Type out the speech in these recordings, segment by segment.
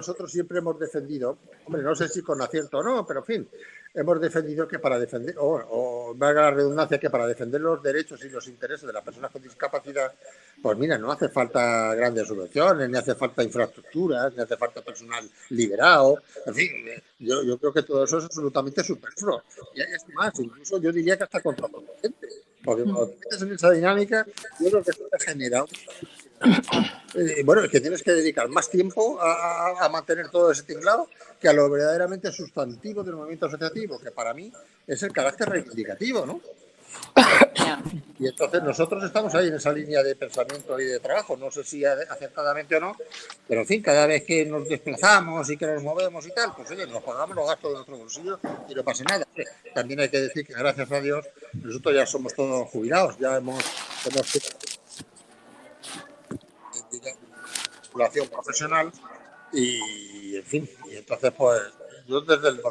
nosotros siempre hemos defendido, hombre, no sé si con acierto o no, pero en fin, hemos defendido que para defender, o valga la redundancia, que para defender los derechos y los intereses de las personas con discapacidad, pues mira, no hace falta grandes subvenciones, ni hace falta infraestructuras, ni hace falta personal liberado, en fin, yo creo que todo eso es absolutamente superfluo. Y es más, incluso yo diría que hasta contraproducente, porque cuando te metes en esa dinámica, yo creo que eso te genera bueno, es que tienes que dedicar más tiempo a mantener todo ese tinglado que a lo verdaderamente sustantivo del movimiento asociativo, que para mí es el carácter reivindicativo, ¿no? Y entonces nosotros estamos ahí en esa línea de pensamiento y de trabajo, no sé si acertadamente o no, pero en fin, cada vez que nos desplazamos y que nos movemos y tal, pues oye, nos pagamos los gastos de nuestro bolsillo y no pasa nada. También hay que decir que gracias a Dios nosotros ya somos todos jubilados, ya hemos circulación profesional y en fin, y entonces pues yo desde el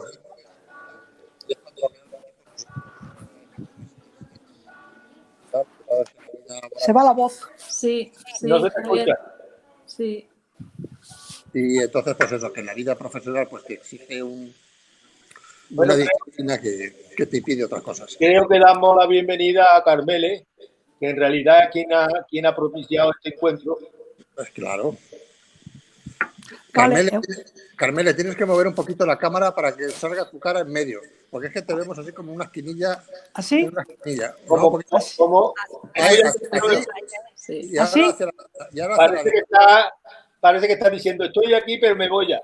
se va la voz. Sí, No se te escucha. Sí. Y entonces pues eso, que en la vida profesional pues te exige una disciplina que te impide otras cosas. Creo que damos la bienvenida a Carmele, que en realidad es quien ha propiciado este encuentro. Pues claro. Vale. Carmele, tienes que mover un poquito la cámara para que salga tu cara en medio, porque es que te vemos así como una esquinilla. ¿Así? Una esquinilla. ¿Cómo? Ahí, Sí. Y ahora ¿Así? Parece que está diciendo, estoy aquí, pero me voy ya.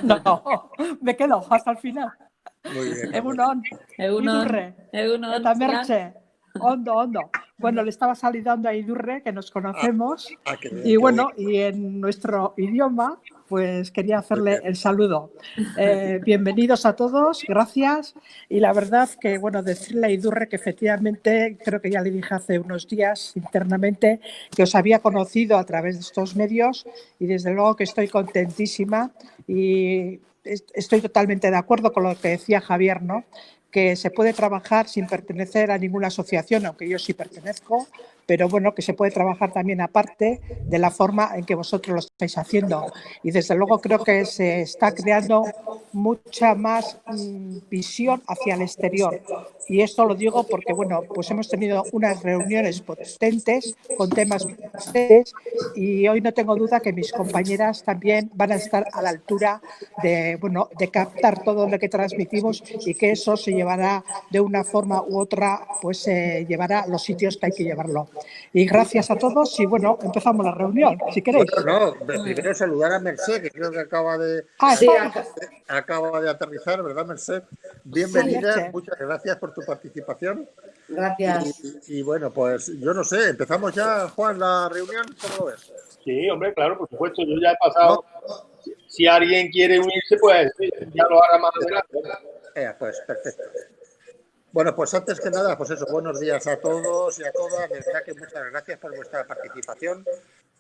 No, me quedo hasta el final. Muy bien. Egunon. Idurre. Eta Merche. Ondo. Bueno, le estaba saludando a Idurre, que nos conocemos. Y bueno, y en nuestro idioma, pues quería hacerle el saludo. Bienvenidos a todos, gracias. Y la verdad que, bueno, decirle a Idurre que efectivamente, creo que ya le dije hace unos días internamente, que os había conocido a través de estos medios y desde luego que estoy contentísima y estoy totalmente de acuerdo con lo que decía Javier, ¿no? Que se puede trabajar sin pertenecer a ninguna asociación, aunque yo sí pertenezco, pero bueno, que se puede trabajar también aparte de la forma en que vosotros lo estáis haciendo. Y desde luego creo que se está creando mucha más visión hacia el exterior. Y esto lo digo porque, bueno, pues hemos tenido unas reuniones potentes con temas potentes y hoy no tengo duda que mis compañeras también van a estar a la altura de, bueno, de captar todo lo que transmitimos y que eso se llevará de una forma u otra, pues se llevará a los sitios que hay que llevarlo. Y gracias a todos y bueno, empezamos la reunión, si queréis. Bueno, no, primero saludar a Mercè, que creo que acaba de aterrizar, ¿verdad, Mercè? Bienvenida, sí, muchas gracias por tu participación. Gracias. Y bueno, pues yo no sé, empezamos ya, Juan, la reunión, ¿cómo lo ves? Sí, hombre, claro, por supuesto, yo ya he pasado. ¿No? Si alguien quiere unirse, pues ya lo hará más adelante. Pues perfecto. Bueno, pues antes que nada, pues eso, buenos días a todos y a todas. De verdad que muchas gracias por vuestra participación.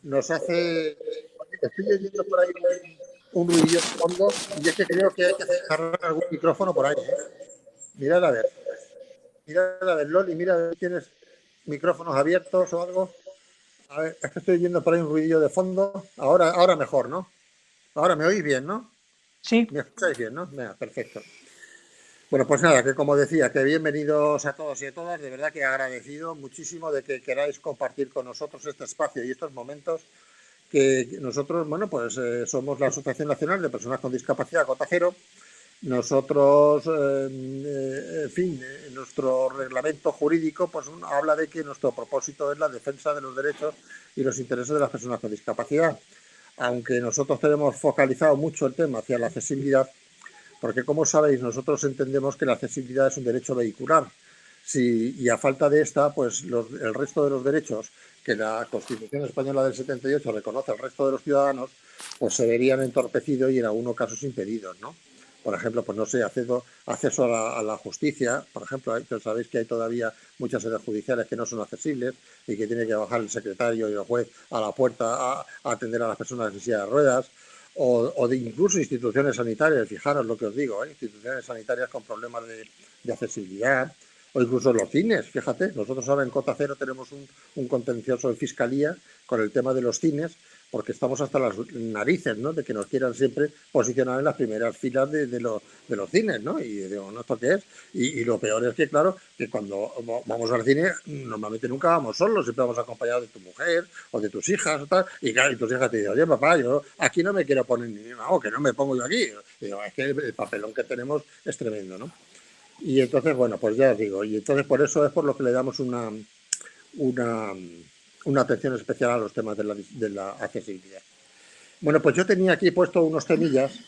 Nos hace... Estoy oyendo por ahí un ruidillo de fondo y es que creo que hay que cerrar algún micrófono por ahí. Mirad a ver. Mirad a ver, Loli, mira a ver si tienes micrófonos abiertos o algo. A ver, es que estoy oyendo por ahí un ruidillo de fondo. Ahora mejor, ¿no? Ahora me oís bien, ¿no? Sí. ¿Me escucháis bien, no? Venga, perfecto. Bueno, pues nada, que como decía, que bienvenidos a todos y a todas, de verdad que agradecido muchísimo de que queráis compartir con nosotros este espacio y estos momentos que nosotros, bueno, pues somos la Asociación Nacional de Personas con Discapacidad Cota Cero. Nosotros, en fin, nuestro reglamento jurídico pues habla de que nuestro propósito es la defensa de los derechos y los intereses de las personas con discapacidad. Aunque nosotros tenemos focalizado mucho el tema hacia la accesibilidad, porque como sabéis, nosotros entendemos que la accesibilidad es un derecho vehicular. Y a falta de esta, pues el resto de los derechos que la Constitución Española del 78 reconoce al resto de los ciudadanos, pues se verían entorpecidos y en algunos casos impedidos, ¿no? Por ejemplo, pues no sé, acceso a la justicia, por ejemplo, sabéis que hay todavía muchas sedes judiciales que no son accesibles y que tiene que bajar el secretario y el juez a la puerta a atender a las personas en silla de ruedas. O de incluso instituciones sanitarias, fijaros lo que os digo, instituciones sanitarias con problemas de accesibilidad, o incluso los cines, fíjate, nosotros ahora en Cota Cero tenemos un contencioso en Fiscalía con el tema de los cines, porque estamos hasta las narices, ¿no? De que nos quieran siempre posicionar en las primeras filas de los cines, ¿no? Y digo, ¿no? ¿Esto qué es? Y lo peor es que, claro, que cuando vamos al cine, normalmente nunca vamos solos, siempre vamos acompañados de tu mujer o de tus hijas o tal, y claro, y tus hijas te dicen, oye, papá, yo aquí no me quiero poner ni no, que no me pongo yo aquí. Y digo, es que el papelón que tenemos es tremendo, ¿no? Y entonces, bueno, pues ya os digo, y entonces por eso es por lo que le damos una atención especial a los temas de la accesibilidad. Bueno, pues yo tenía aquí puesto unos temillas,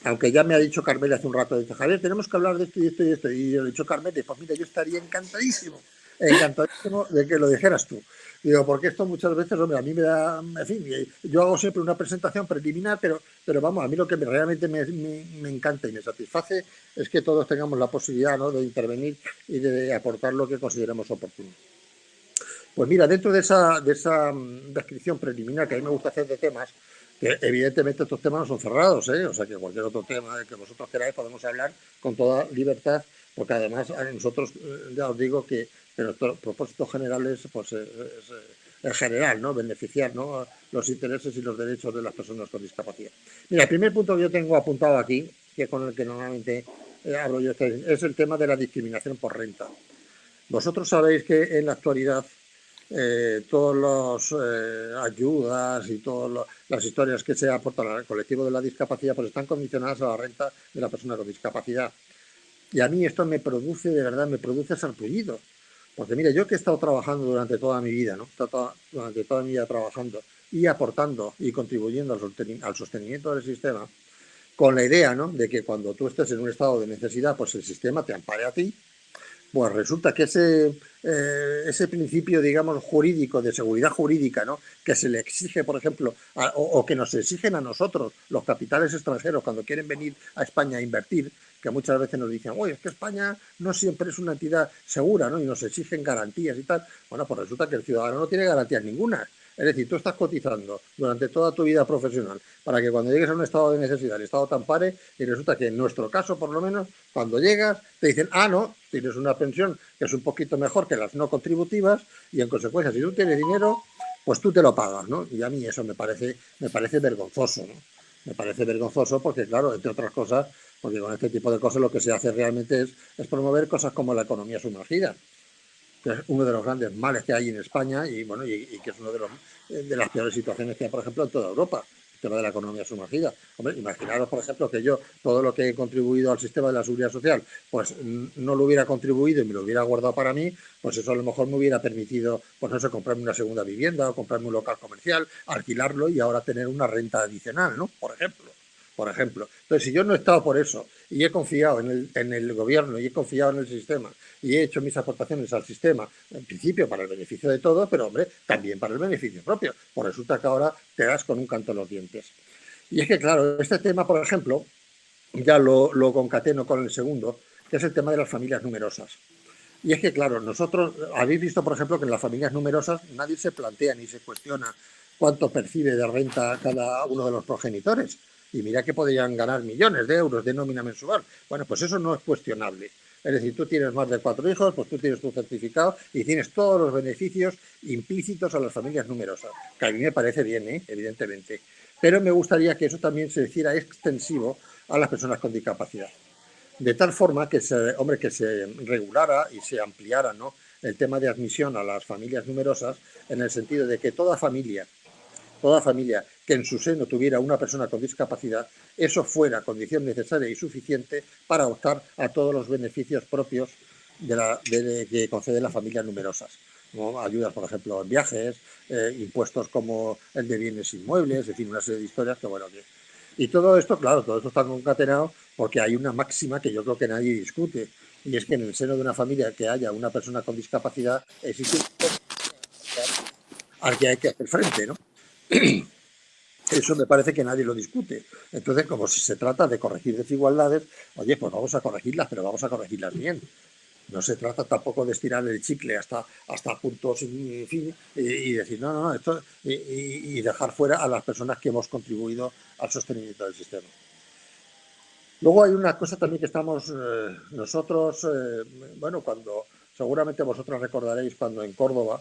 aunque ya me ha dicho Carmel hace un rato, dice, Javier, tenemos que hablar de esto y esto y esto. Y yo le he dicho, Carmel, pues mira, yo estaría encantadísimo de que lo dijeras tú. Digo, porque esto muchas veces, hombre, a mí me da, en fin, yo hago siempre una presentación preliminar, pero vamos, a mí lo que realmente me encanta y me satisface es que todos tengamos la posibilidad, ¿no?, de intervenir y de aportar lo que consideremos oportuno. Pues mira, dentro de esa descripción preliminar que a mí me gusta hacer de temas, que evidentemente estos temas no son cerrados, o sea que cualquier otro tema que vosotros queráis podemos hablar con toda libertad, porque además a nosotros ya os digo que nuestro propósito general es, pues, en general, ¿no?, beneficiar, ¿no?, los intereses y los derechos de las personas con discapacidad. Mira, el primer punto que yo tengo apuntado aquí, que es con el que normalmente hablo yo, es el tema de la discriminación por renta. Vosotros sabéis que en la actualidad todas las ayudas y todas las historias que se aportan al colectivo de la discapacidad pues están condicionadas a la renta de la persona con discapacidad. Y a mí esto me produce, de verdad, me produce sarpullido. Porque mira, yo que he estado trabajando durante toda mi vida, ¿no? Durante toda mi vida trabajando y aportando y contribuyendo al sostenimiento del sistema, con la idea, ¿no?, de que cuando tú estés en un estado de necesidad, pues el sistema te ampare a ti. Pues resulta que ese principio, digamos, jurídico, de seguridad jurídica, ¿no?, que se le exige, por ejemplo, o que nos exigen a nosotros los capitales extranjeros cuando quieren venir a España a invertir, que muchas veces nos dicen, oye, es que España no siempre es una entidad segura, ¿no?, y nos exigen garantías y tal. Bueno, pues resulta que el ciudadano no tiene garantías ninguna. Es decir, tú estás cotizando durante toda tu vida profesional para que cuando llegues a un estado de necesidad el Estado te ampare, y resulta que en nuestro caso, por lo menos, cuando llegas, te dicen, no, tienes una pensión que es un poquito mejor que las no contributivas y en consecuencia, si tú tienes dinero, pues tú te lo pagas, ¿no? Y a mí eso me parece vergonzoso, ¿no? Me parece vergonzoso porque, claro, entre otras cosas, porque con este tipo de cosas lo que se hace realmente es promover cosas como la economía sumergida, que es uno de los grandes males que hay en España y, bueno, y que es uno de las peores situaciones que hay, por ejemplo, en toda Europa, el tema de la economía sumergida. Hombre, imaginaros, por ejemplo, que yo todo lo que he contribuido al sistema de la seguridad social, pues no lo hubiera contribuido y me lo hubiera guardado para mí, pues eso a lo mejor me hubiera permitido, pues no sé, comprarme una segunda vivienda o comprarme un local comercial, alquilarlo y ahora tener una renta adicional, ¿no? Por ejemplo. Entonces, si yo no he estado por eso y he confiado en el gobierno y he confiado en el sistema y he hecho mis aportaciones al sistema, en principio para el beneficio de todos, pero hombre, también para el beneficio propio, pues resulta que ahora te das con un canto en los dientes. Y es que, claro, este tema, por ejemplo, ya lo concateno con el segundo, que es el tema de las familias numerosas. Y es que, claro, nosotros, habéis visto, por ejemplo, que en las familias numerosas nadie se plantea ni se cuestiona cuánto percibe de renta cada uno de los progenitores. Y mira que podrían ganar millones de euros de nómina mensual. Bueno, pues eso no es cuestionable. Es decir, tú tienes más de 4 hijos, pues tú tienes tu certificado y tienes todos los beneficios implícitos a las familias numerosas, que a mí me parece bien, evidentemente. Pero me gustaría que eso también se hiciera extensivo a las personas con discapacidad. De tal forma que se regulara y se ampliara, ¿no?, el tema de admisión a las familias numerosas, en el sentido de que toda familia que en su seno tuviera una persona con discapacidad, eso fuera condición necesaria y suficiente para optar a todos los beneficios propios que conceden las familias numerosas, ¿no? Ayudas, por ejemplo, en viajes, impuestos como el de bienes inmuebles, en fin, una serie de historias que, bueno, y todo esto, claro, todo esto está concatenado porque hay una máxima que yo creo que nadie discute, y es que en el seno de una familia que haya una persona con discapacidad existe al que hay que hacer frente, ¿no? Eso me parece que nadie lo discute. Entonces, como si se trata de corregir desigualdades, oye, pues vamos a corregirlas, pero vamos a corregirlas bien. No se trata tampoco de estirar el chicle hasta puntos, en fin, y decir, no, esto, y dejar fuera a las personas que hemos contribuido al sostenimiento del sistema. Luego hay una cosa también que estamos nosotros, bueno, cuando seguramente vosotros recordaréis cuando en Córdoba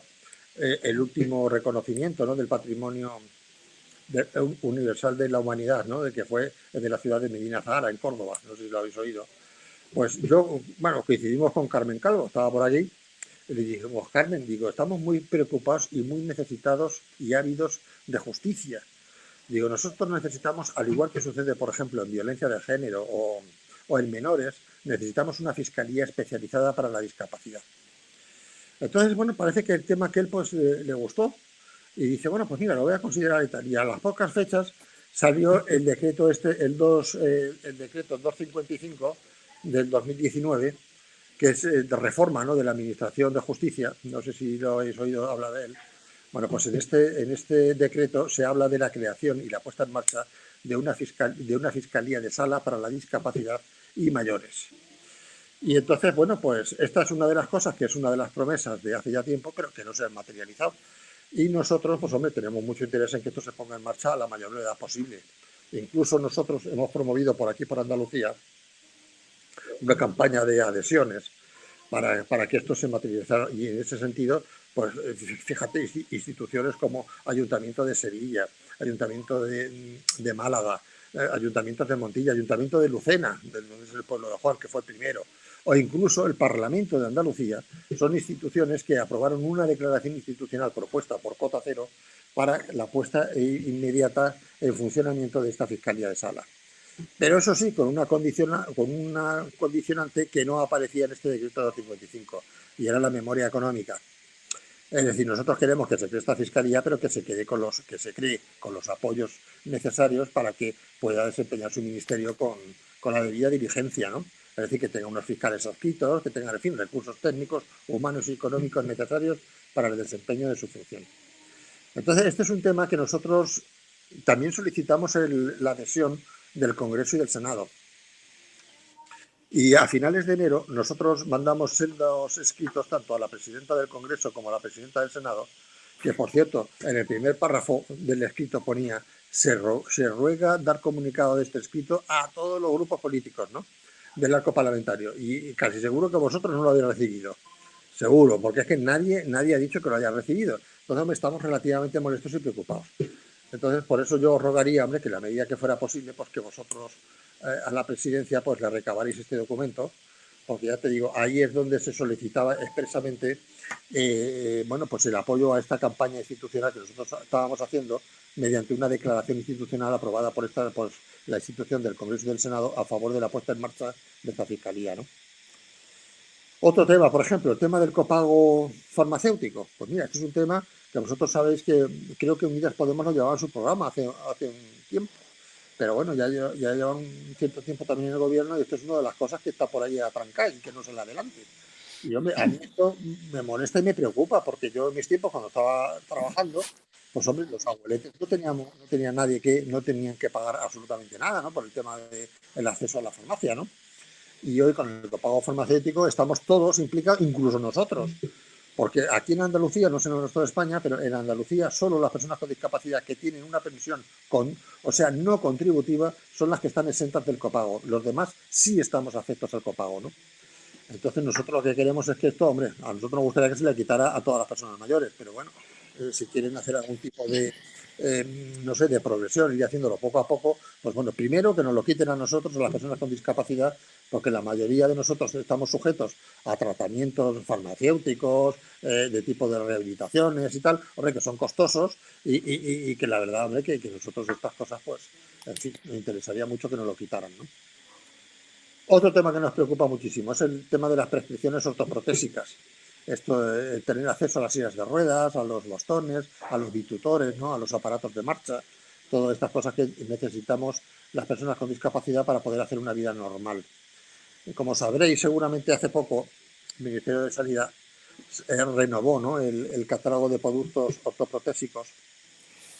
el último reconocimiento, ¿no?, del patrimonio universal de la humanidad, ¿no? De que fue de la ciudad de Medina Zahara, en Córdoba, no sé si lo habéis oído. Pues yo, bueno, coincidimos con Carmen Calvo, estaba por allí, y le dijimos, Carmen, digo, estamos muy preocupados y muy necesitados y ávidos de justicia. Digo, nosotros necesitamos, al igual que sucede, por ejemplo, en violencia de género o en menores, necesitamos una fiscalía especializada para la discapacidad. Entonces, bueno, parece que el tema que él pues le gustó y dice, bueno, pues mira, lo voy a considerar y tal. Y a las pocas fechas salió el decreto el decreto 255 del 2019, que es de reforma, ¿no?, de la Administración de Justicia. No sé si lo habéis oído hablar de él. Bueno, pues en este decreto se habla de la creación y la puesta en marcha de una fiscalía de sala para la discapacidad y mayores. Y entonces, bueno, pues esta es una de las cosas que es una de las promesas de hace ya tiempo, pero que no se han materializado. Y nosotros, pues hombre, tenemos mucho interés en que esto se ponga en marcha a la mayor brevedad posible. Incluso nosotros hemos promovido por aquí, por Andalucía, una campaña de adhesiones para que esto se materializara. Y en ese sentido, pues fíjate, instituciones como Ayuntamiento de Sevilla, Ayuntamiento de Málaga, Ayuntamientos de Montilla, Ayuntamiento de Lucena, donde es el pueblo de Juan, que fue el primero, o incluso el Parlamento de Andalucía, son instituciones que aprobaron una declaración institucional propuesta por Cota Cero para la puesta inmediata en funcionamiento de esta Fiscalía de Sala. Pero eso sí, con una condicionante que no aparecía en este decreto 255, y era la memoria económica. Es decir, nosotros queremos que se cree esta fiscalía, pero que se cree con los apoyos necesarios para que pueda desempeñar su ministerio con la debida diligencia, ¿no? Es decir, que tenga unos fiscales adscritos, que tengan, en fin, recursos técnicos, humanos y económicos necesarios para el desempeño de su función. Entonces, este es un tema que nosotros también solicitamos la adhesión del Congreso y del Senado. Y a finales de enero nosotros mandamos sendos escritos tanto a la presidenta del Congreso como a la presidenta del Senado, que por cierto, en el primer párrafo del escrito ponía se ruega dar comunicado de este escrito a todos los grupos políticos, ¿no?, del arco parlamentario. Y casi seguro que vosotros no lo habéis recibido. Seguro, porque es que nadie ha dicho que lo haya recibido. Entonces estamos relativamente molestos y preocupados. Entonces, por eso yo os rogaría, hombre, que a la medida que fuera posible, pues que vosotros a la presidencia pues le recabaréis este documento, porque ya te digo, ahí es donde se solicitaba expresamente bueno, pues el apoyo a esta campaña institucional que nosotros estábamos haciendo mediante una declaración institucional aprobada por la institución del Congreso y del Senado a favor de la puesta en marcha de esta fiscalía, ¿no? Otro tema, por ejemplo, el tema del copago farmacéutico. Pues mira, este es un tema que vosotros sabéis que creo que Unidas Podemos lo llevaba en su programa hace un tiempo. Pero bueno, ya llevan un cierto tiempo también en el gobierno y esto es una de las cosas que está por ahí atrancada y que no se le adelante. Y hombre, a mí esto me molesta y me preocupa porque yo en mis tiempos cuando estaba trabajando, pues hombre, los abueletes no tenían nadie no tenían que pagar absolutamente nada, ¿no?, por el tema del acceso a la farmacia, ¿no? Y hoy con el copago farmacéutico estamos todos implicados, incluso nosotros. Porque aquí en Andalucía, no sé en el resto de España, pero en Andalucía solo las personas con discapacidad que tienen una pensión o sea, no contributiva, son las que están exentas del copago. Los demás sí estamos afectos al copago, ¿no? Entonces nosotros lo que queremos es que esto, hombre, a nosotros nos gustaría que se le quitara a todas las personas mayores, pero bueno, si quieren hacer algún tipo de, no sé, de progresión, ir haciéndolo poco a poco, pues bueno, primero que nos lo quiten a nosotros, a las personas con discapacidad, porque la mayoría de nosotros estamos sujetos a tratamientos farmacéuticos, de tipo de rehabilitaciones y tal, hombre, que son costosos y que la verdad, hombre, que nosotros estas cosas, pues, en fin, me interesaría mucho que nos lo quitaran, ¿no? Otro tema que nos preocupa muchísimo es el tema de las prescripciones ortoprotésicas. Esto de tener acceso a las sillas de ruedas, a los bastones, a los bitutores, ¿no?, a los aparatos de marcha, todas estas cosas que necesitamos las personas con discapacidad para poder hacer una vida normal. Y como sabréis, seguramente hace poco el Ministerio de Sanidad renovó, ¿no?, el catálogo de productos ortoprotésicos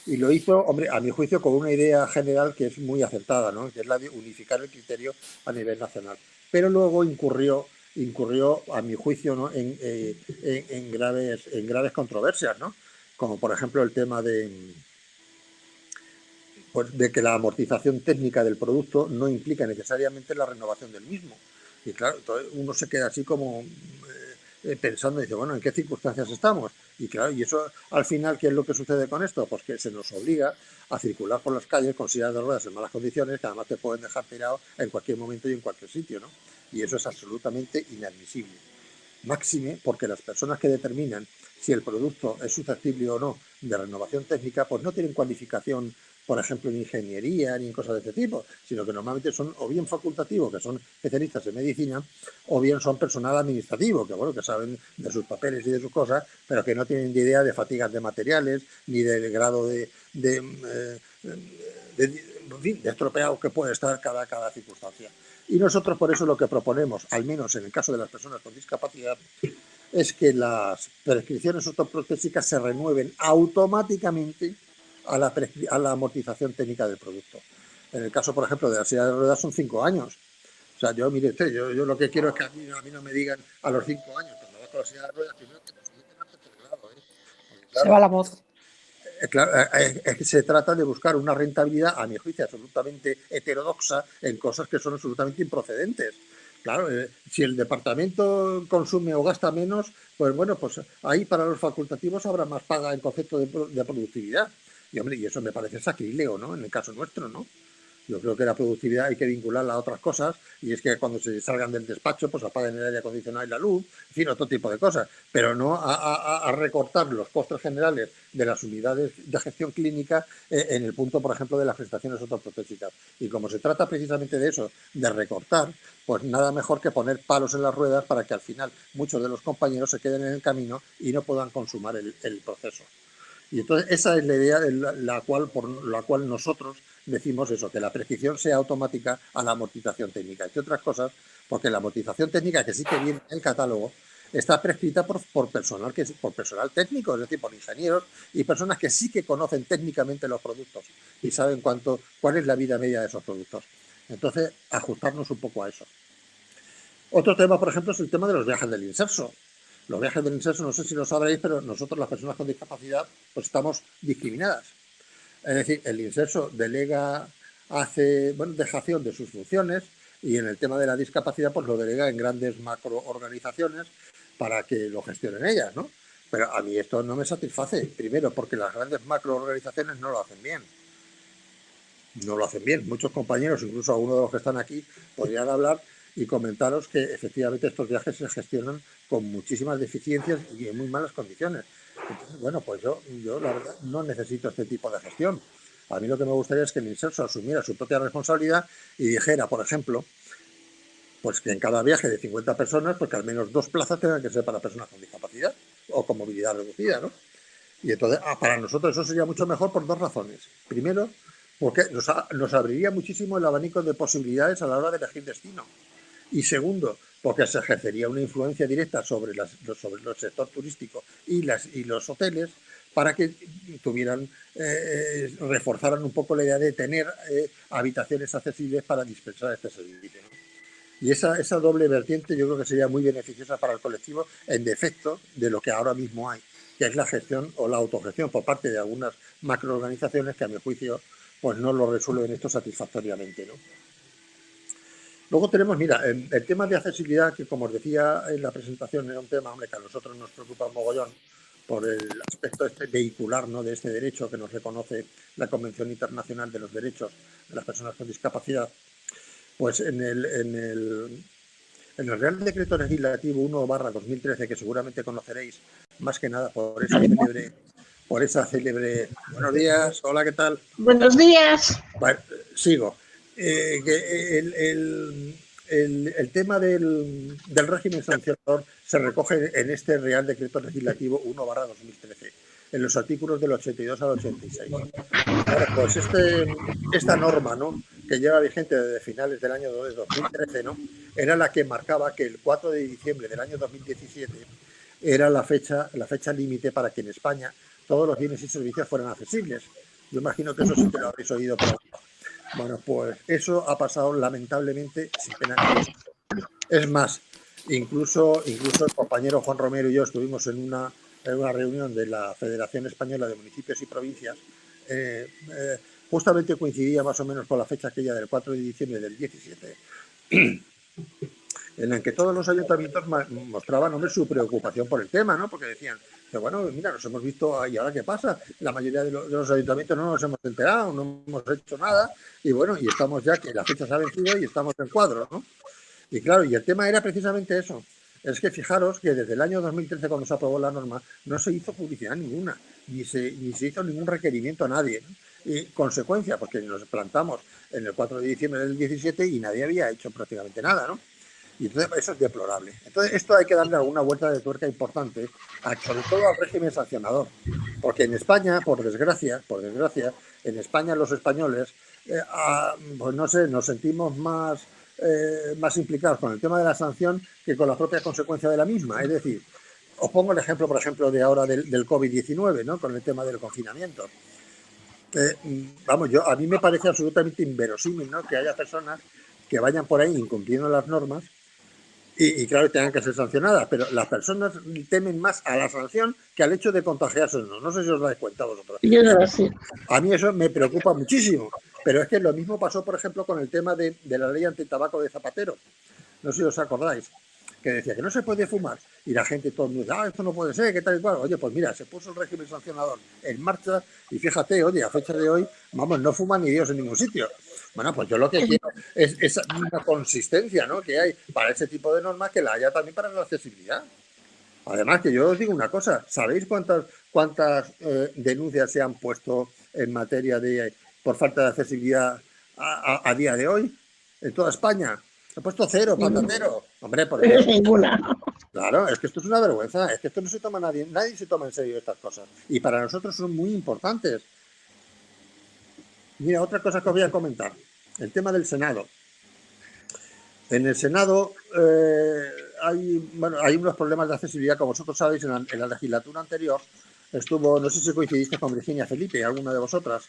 y lo hizo, hombre, a mi juicio, con una idea general que es muy acertada, ¿no?, que es la de unificar el criterio a nivel nacional. Pero luego incurrió a mi juicio, ¿no?, en graves controversias, ¿no?, como por ejemplo el tema de que la amortización técnica del producto no implica necesariamente la renovación del mismo. Y claro, entonces uno se queda así como pensando y dice, bueno, ¿en qué circunstancias estamos? Y claro, y eso al final, ¿qué es lo que sucede con esto? Pues que se nos obliga a circular por las calles con sillas de ruedas en malas condiciones, que además te pueden dejar tirado en cualquier momento y en cualquier sitio, ¿no? Y eso es absolutamente inadmisible. Máxime porque las personas que determinan si el producto es susceptible o no de renovación técnica, pues no tienen cualificación, por ejemplo, en ingeniería ni en cosas de este tipo, sino que normalmente son o bien facultativos, que son especialistas en medicina, o bien son personal administrativo, que bueno, que saben de sus papeles y de sus cosas, pero que no tienen ni idea de fatigas de materiales, ni del grado de estropeado que puede estar cada circunstancia. Y nosotros por eso lo que proponemos, al menos en el caso de las personas con discapacidad, es que las prescripciones ortoprotésicas se renueven automáticamente a la amortización técnica del producto. En el caso, por ejemplo, de la silla de ruedas son 5 años. O sea, yo, mire usted, yo lo que quiero es que a mí no me digan a los 5 años, cuando vas con la silla de ruedas, primero que te someten a pregrado, claro, se va la voz. Claro, se trata de buscar una rentabilidad, a mi juicio, absolutamente heterodoxa en cosas que son absolutamente improcedentes. Claro, si el departamento consume o gasta menos, pues bueno, pues ahí para los facultativos habrá más paga en concepto de productividad. Y hombre, y eso me parece sacrílego, ¿no? En el caso nuestro, ¿no? Yo creo que la productividad hay que vincularla a otras cosas, y es que cuando se salgan del despacho pues apaguen el aire acondicionado y la luz, en fin, otro tipo de cosas, pero no a recortar los costes generales de las unidades de gestión clínica en el punto, por ejemplo, de las prestaciones ortoprotésicas. Y como se trata precisamente de eso, de recortar, pues nada mejor que poner palos en las ruedas para que al final muchos de los compañeros se queden en el camino y no puedan consumar el proceso. Y entonces esa es la idea por la cual nosotros decimos eso, que la prescripción sea automática a la amortización técnica. Entre otras cosas, porque la amortización técnica, que sí que viene en el catálogo, está prescrita por personal técnico, es decir, por ingenieros y personas que sí que conocen técnicamente los productos y saben cuál es la vida media de esos productos. Entonces, ajustarnos un poco a eso. Otro tema, por ejemplo, es el tema de los viajes del inserso. Los viajes del inserso, no sé si lo sabréis, pero nosotros, las personas con discapacidad, pues estamos discriminadas. Es decir, el inserso hace dejación de sus funciones y en el tema de la discapacidad, pues lo delega en grandes macroorganizaciones para que lo gestionen ellas, ¿no? Pero a mí esto no me satisface. Primero, porque las grandes macroorganizaciones no lo hacen bien. No lo hacen bien. Muchos compañeros, incluso algunos de los que están aquí, podrían hablar y comentaros que efectivamente estos viajes se gestionan con muchísimas deficiencias y en muy malas condiciones. Entonces, bueno, pues yo la verdad no necesito este tipo de gestión. A mí lo que me gustaría es que el inserso asumiera su propia responsabilidad y dijera, por ejemplo, pues que en cada viaje de 50 personas, pues que al menos 2 plazas tengan que ser para personas con discapacidad o con movilidad reducida, ¿no? Y entonces, para nosotros eso sería mucho mejor por 2 razones. Primero, porque nos abriría muchísimo el abanico de posibilidades a la hora de elegir destino. Y segundo, porque se ejercería una influencia directa sobre el sector turístico y los hoteles para que reforzaran un poco la idea de tener habitaciones accesibles para dispensar este servicio, ¿no? Y esa doble vertiente yo creo que sería muy beneficiosa para el colectivo en defecto de lo que ahora mismo hay, que es la gestión o la autogestión por parte de algunas macroorganizaciones que a mi juicio pues no lo resuelven esto satisfactoriamente, ¿no? Luego tenemos, mira, el tema de accesibilidad, que como os decía en la presentación, era un tema, hombre, que a nosotros nos preocupa un mogollón por el aspecto vehicular, ¿no?, de este derecho que nos reconoce la Convención Internacional de los Derechos de las Personas con Discapacidad. Pues en el Real Decreto Legislativo 1/2013, que seguramente conoceréis, más que nada por esa célebre... Buenos días, hola, ¿qué tal? Buenos días. Bueno, sigo. El tema del régimen sancionador se recoge en este Real Decreto Legislativo 1/2013, en los artículos del 82 al 86. Ahora, pues esta norma, ¿no?, que lleva vigente desde finales del año 2013, ¿no?, era la que marcaba que el 4 de diciembre del año 2017 era la fecha límite para que en España todos los bienes y servicios fueran accesibles. Yo imagino que eso sí que lo habréis oído por ahí. Bueno, pues eso ha pasado lamentablemente sin pena ni gloria. Es más, incluso el compañero Juan Romero y yo estuvimos en una reunión de la Federación Española de Municipios y Provincias. Justamente coincidía más o menos con la fecha aquella del 4 de diciembre del 17, en la que todos los ayuntamientos mostraban, hombre, su preocupación por el tema, ¿no? Porque decían, dice, bueno, mira, nos hemos visto, ¿y ahora qué pasa? La mayoría de los ayuntamientos no nos hemos enterado, no hemos hecho nada, y bueno, y estamos ya que la fecha se ha vencido y estamos en cuadro, ¿no? Y claro, y el tema era precisamente eso. Es que fijaros que desde el año 2013, cuando se aprobó la norma, no se hizo publicidad ninguna, ni se hizo ningún requerimiento a nadie, ¿no? Y consecuencia, porque nos plantamos en el 4 de diciembre del 17 y nadie había hecho prácticamente nada, ¿no? Y entonces eso es deplorable. Entonces esto hay que darle alguna vuelta de tuerca importante, sobre todo al régimen sancionador. Porque en España, por desgracia, en España los españoles, pues no sé, nos sentimos más implicados con el tema de la sanción que con la propia consecuencia de la misma. Es decir, os pongo el ejemplo, por ejemplo, de ahora del COVID-19, ¿no? Con el tema del confinamiento. Vamos, a mí me parece absolutamente inverosímil, ¿no? Que haya personas que vayan por ahí incumpliendo las normas y claro, tengan que ser sancionadas, pero las personas temen más a la sanción que al hecho de contagiarse. No sé si os dais cuenta vosotros. Yo no lo sé. A mí eso me preocupa muchísimo, pero es que lo mismo pasó, por ejemplo, con el tema de la ley antitabaco de Zapatero. No sé si os acordáis, que decía que no se puede fumar. Y la gente, todo el mundo, esto no puede ser, ¿qué tal y cual? Oye, pues mira, se puso el régimen sancionador en marcha y fíjate, oye, a fecha de hoy, vamos, no fuman ni Dios en ningún sitio. Bueno, pues yo lo que quiero es esa misma consistencia, ¿no?, que hay para ese tipo de normas, que la haya también para la accesibilidad. Además, que yo os digo una cosa, ¿sabéis cuántas denuncias se han puesto en materia por falta de accesibilidad a día de hoy en toda España? Se ha puesto cero, patatero. Hombre, por ejemplo. Ninguna. Claro, es que esto es una vergüenza, es que esto no se toma nadie se toma en serio estas cosas. Y para nosotros son muy importantes. Mira, otra cosa que os voy a comentar, el tema del Senado. En el Senado hay unos problemas de accesibilidad, como vosotros sabéis, en la legislatura anterior estuvo, no sé si coincidiste con Virginia Felipe, alguna de vosotras,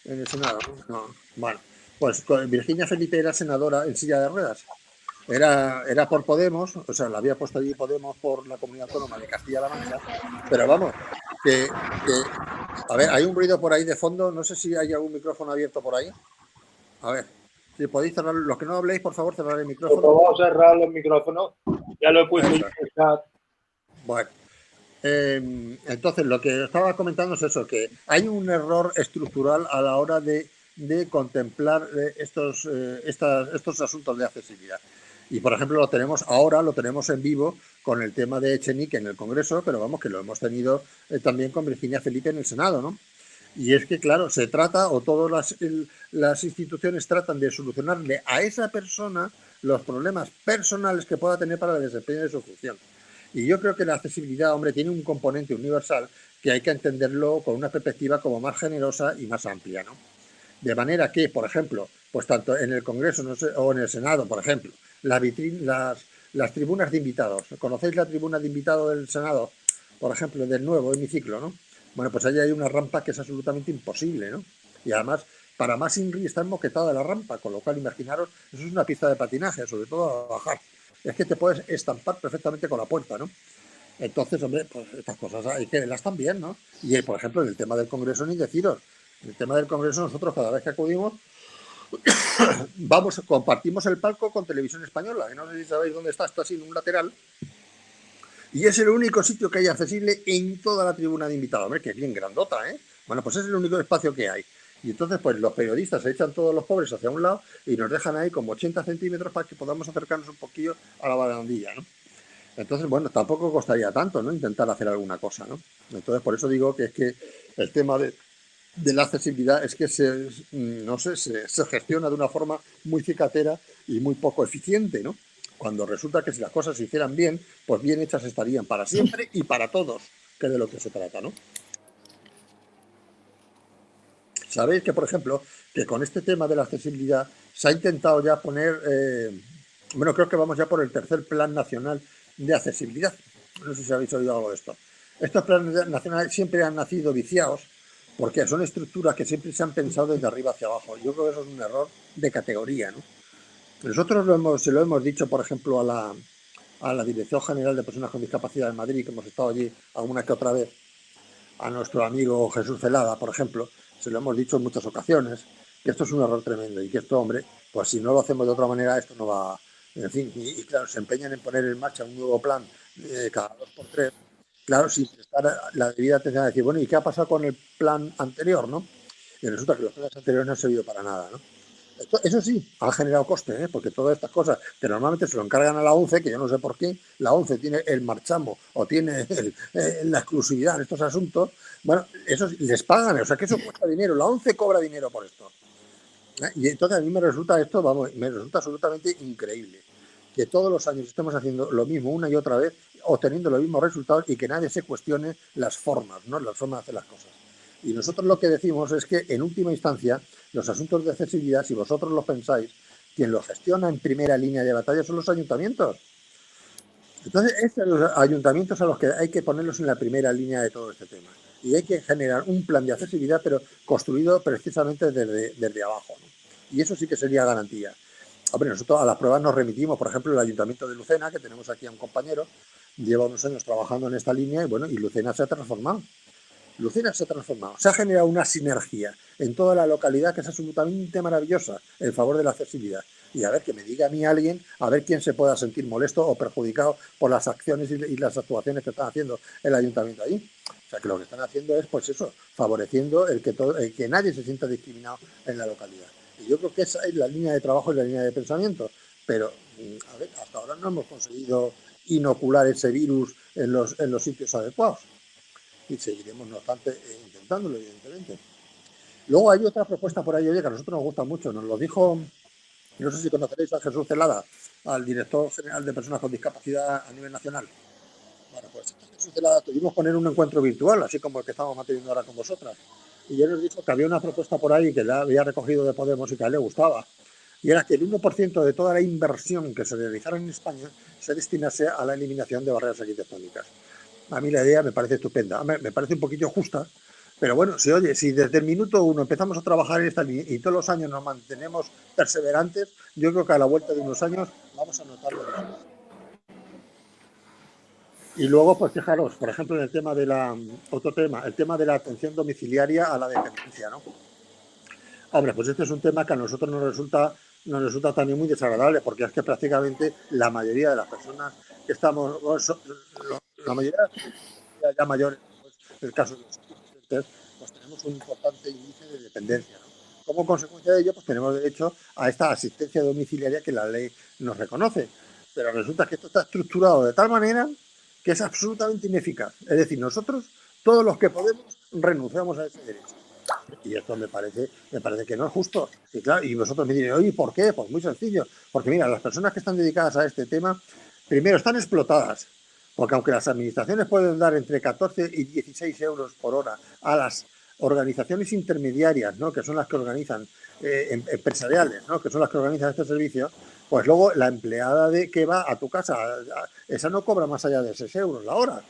en el Senado. No. Bueno, pues Virginia Felipe era senadora en silla de ruedas. Era por Podemos, o sea, la había puesto allí Podemos por la Comunidad Autónoma de Castilla-La Mancha, pero vamos, a ver, hay un ruido por ahí de fondo, no sé si hay algún micrófono abierto por ahí. A ver, si podéis cerrar, los que no habléis, por favor, cerrar el micrófono. Vamos a cerrar los micrófonos, ya lo he puesto yo en el chat. Bueno, entonces lo que estaba comentando es eso, que hay un error estructural a la hora de contemplar estos asuntos de accesibilidad. Y, por ejemplo, lo tenemos en vivo con el tema de Echenique en el Congreso, pero vamos, que lo hemos tenido también con Virginia Felipe en el Senado, ¿no? Y es que, claro, se trata, o todas las instituciones tratan de solucionarle a esa persona los problemas personales que pueda tener para el desempeño de su función. Y yo creo que la accesibilidad, hombre, tiene un componente universal que hay que entenderlo con una perspectiva como más generosa y más amplia, ¿no? De manera que, por ejemplo, pues tanto en el Congreso o en el Senado, por ejemplo, las tribunas de invitados. ¿Conocéis la tribuna de invitados del Senado? Por ejemplo, del nuevo hemiciclo, ¿no? Bueno, pues allí hay una rampa que es absolutamente imposible, ¿no? Y además, para más INRI está enmoquetada la rampa, con lo cual, imaginaros, eso es una pista de patinaje, sobre todo a bajar. Es que te puedes estampar perfectamente con la puerta, ¿no? Entonces, hombre, pues estas cosas hay que verlas también, ¿no? Y, por ejemplo, en el tema del Congreso, ni deciros. En el tema del Congreso, nosotros cada vez que acudimos, compartimos el palco con Televisión Española, que no sé si sabéis dónde está así en un lateral, y es el único sitio que hay accesible en toda la tribuna de invitados. Hombre, que es bien grandota, ¿eh? Bueno, pues es el único espacio que hay. Y entonces, pues los periodistas se echan todos los pobres hacia un lado y nos dejan ahí como 80 centímetros para que podamos acercarnos un poquillo a la barandilla, ¿no? Entonces, bueno, tampoco costaría tanto, ¿no?, intentar hacer alguna cosa, ¿no? Entonces, por eso digo que es que el tema de la accesibilidad es que se gestiona de una forma muy cicatera y muy poco eficiente, ¿no? Cuando resulta que si las cosas se hicieran bien, pues bien hechas estarían para siempre y para todos, que es de lo que se trata, ¿no? Sabéis que, por ejemplo, que con este tema de la accesibilidad se ha intentado ya poner, creo que vamos ya por el tercer Plan Nacional de Accesibilidad. No sé si habéis oído algo de esto. Estos planes nacionales siempre han nacido viciados porque son estructuras que siempre se han pensado desde arriba hacia abajo. Yo creo que eso es un error de categoría, ¿no? Nosotros se lo hemos dicho, por ejemplo, a la Dirección General de Personas con Discapacidad de Madrid, que hemos estado allí alguna que otra vez, a nuestro amigo Jesús Celada, por ejemplo, se lo hemos dicho en muchas ocasiones, que esto es un error tremendo y que esto, hombre, pues si no lo hacemos de otra manera, esto no va, en fin, y claro, se empeñan en poner en marcha un nuevo plan cada 2 por 3 claro, sin prestar la debida atención a decir, bueno, ¿y qué ha pasado con el plan anterior, no? Y resulta que los planes anteriores no han servido para nada, ¿no? Eso sí, han generado coste, ¿eh? Porque todas estas cosas que normalmente se lo encargan a la ONCE, que yo no sé por qué, la ONCE tiene el marchamo o tiene la exclusividad en estos asuntos, bueno, eso les pagan, o sea que eso cuesta dinero, la ONCE cobra dinero por esto. Y entonces a mí me resulta esto, vamos, me resulta absolutamente increíble que todos los años estemos haciendo lo mismo una y otra vez, obteniendo los mismos resultados y que nadie se cuestione las formas, ¿no? Las formas de hacer las cosas. Y nosotros lo que decimos es que, en última instancia, los asuntos de accesibilidad, si vosotros lo pensáis, quien lo gestiona en primera línea de batalla son los ayuntamientos. Entonces, estos son los ayuntamientos a los que hay que ponerlos en la primera línea de todo este tema. Y hay que generar un plan de accesibilidad, pero construido precisamente desde abajo, ¿no? Y eso sí que sería garantía. Hombre, nosotros a las pruebas nos remitimos, por ejemplo, el Ayuntamiento de Lucena, que tenemos aquí a un compañero, lleva unos años trabajando en esta línea y bueno, y Lucena se ha transformado. Lucena se ha transformado, se ha generado una sinergia en toda la localidad que es absolutamente maravillosa en favor de la accesibilidad. Y a ver, que me diga a mí alguien, a ver quién se pueda sentir molesto o perjudicado por las acciones y las actuaciones que están haciendo el ayuntamiento ahí. O sea, que lo que están haciendo es, pues eso, favoreciendo el que nadie se sienta discriminado en la localidad. Y yo creo que esa es la línea de trabajo y la línea de pensamiento. Pero, a ver, hasta ahora no hemos conseguido inocular ese virus en los sitios adecuados. Y seguiremos, no obstante, intentándolo, evidentemente. Luego hay otra propuesta por ahí, oye, que a nosotros nos gusta mucho. Nos lo dijo, no sé si conoceréis a Jesús Celada, al director general de personas con discapacidad a nivel nacional. Bueno, pues Jesús Celada tuvimos que poner un encuentro virtual, así como el que estamos manteniendo ahora con vosotras. Y él nos dijo que había una propuesta por ahí que la había recogido de Podemos y que a él le gustaba. Y era que el 1% de toda la inversión que se realizara en España se destinase a la eliminación de barreras arquitectónicas. A mí la idea me parece estupenda, me parece un poquillo justa, pero bueno, si desde el minuto uno empezamos a trabajar en esta línea y todos los años nos mantenemos perseverantes, yo creo que a la vuelta de unos años vamos a notarlo. Y luego, pues fijaros, por ejemplo, en el tema de el tema de la atención domiciliaria a la dependencia, ¿no? Hombre, pues este es un tema que a nosotros nos resulta también muy desagradable, porque es que prácticamente la mayoría de las personas que estamos, la mayoría ya mayores, pues, el caso de los adolescentes, pues tenemos un importante índice de dependencia, ¿no? Como consecuencia de ello, pues tenemos derecho a esta asistencia domiciliaria que la ley nos reconoce. Pero resulta que esto está estructurado de tal manera que es absolutamente ineficaz. Es decir, nosotros, todos los que podemos, renunciamos a ese derecho. Y esto me parece que no es justo. Y claro, y vosotros me diréis, oye, ¿por qué? Pues muy sencillo. Porque mira, las personas que están dedicadas a este tema, primero, están explotadas. Porque aunque las administraciones pueden dar entre 14 y 16 euros por hora a las organizaciones intermediarias, ¿no?, que son las que organizan, empresariales, ¿no?, que son las que organizan este servicio, pues luego la empleada que va a tu casa, esa no cobra más allá de 6 euros la hora.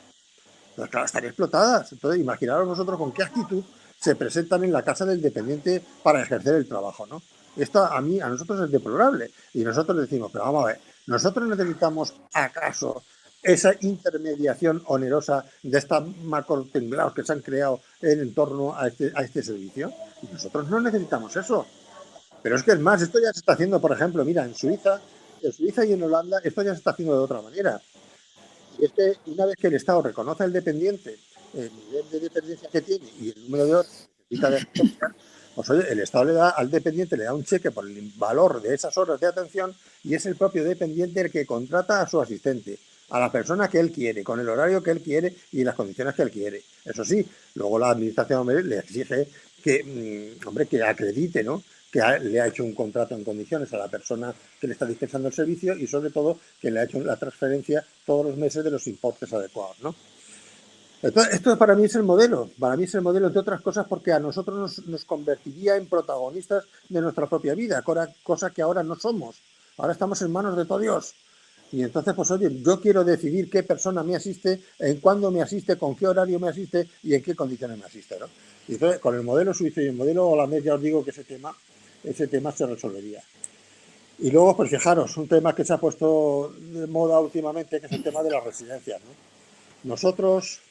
Pues claro, están explotadas. Entonces, imaginaros vosotros con qué actitud se presentan en la casa del dependiente para ejercer el trabajo, ¿no? Esto a nosotros es deplorable. Y nosotros decimos, pero vamos a ver, ¿nosotros necesitamos acaso esa intermediación onerosa de estas macrotinglados que se han creado en torno a este servicio? Y nosotros no necesitamos eso. Pero es que es más, esto ya se está haciendo, por ejemplo, mira, en Suiza y en Holanda, esto ya se está haciendo de otra manera. Y es que una vez que el Estado reconoce al dependiente el nivel de dependencia que tiene y el número de horas que necesita de atención, pues oye, el Estado le da al dependiente, le da un cheque por el valor de esas horas de atención y es el propio dependiente el que contrata a su asistente, a la persona que él quiere, con el horario que él quiere y las condiciones que él quiere. Eso sí, luego la administración le exige que acredite, ¿no?, que le ha hecho un contrato en condiciones a la persona que le está dispensando el servicio y sobre todo que le ha hecho la transferencia todos los meses de los importes adecuados, ¿no? Entonces, esto para mí es el modelo, entre otras cosas porque a nosotros nos convertiría en protagonistas de nuestra propia vida, cosa que ahora no somos. Ahora estamos en manos de todo Dios. Y entonces, pues oye, yo quiero decidir qué persona me asiste, en cuándo me asiste, con qué horario me asiste y en qué condiciones me asiste, ¿no? Y entonces, con el modelo suizo y el modelo holandés, ya os digo que ese tema se resolvería. Y luego, pues fijaros, un tema que se ha puesto de moda últimamente, que es el tema de las residencias, ¿no? Nosotros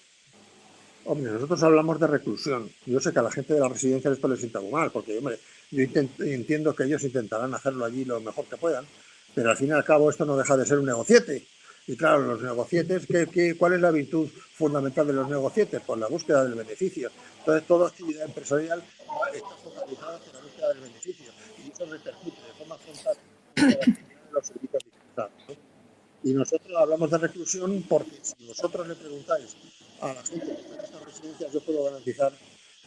hablamos de reclusión. Yo sé que a la gente de las residencias esto les sienta muy mal, porque, hombre, yo entiendo que ellos intentarán hacerlo allí lo mejor que puedan, pero al fin y al cabo esto no deja de ser un negociete. Y claro, los negocietes, ¿cuál es la virtud fundamental de los negocietes? Pues la búsqueda del beneficio. Entonces, toda actividad empresarial está focalizada hacia la búsqueda del beneficio. Y eso repercute de forma frontal en la actividad de los servicios digitales, ¿no? Y nosotros hablamos de reclusión porque si vosotros le preguntáis a la gente que está en estas residencias, yo puedo garantizar,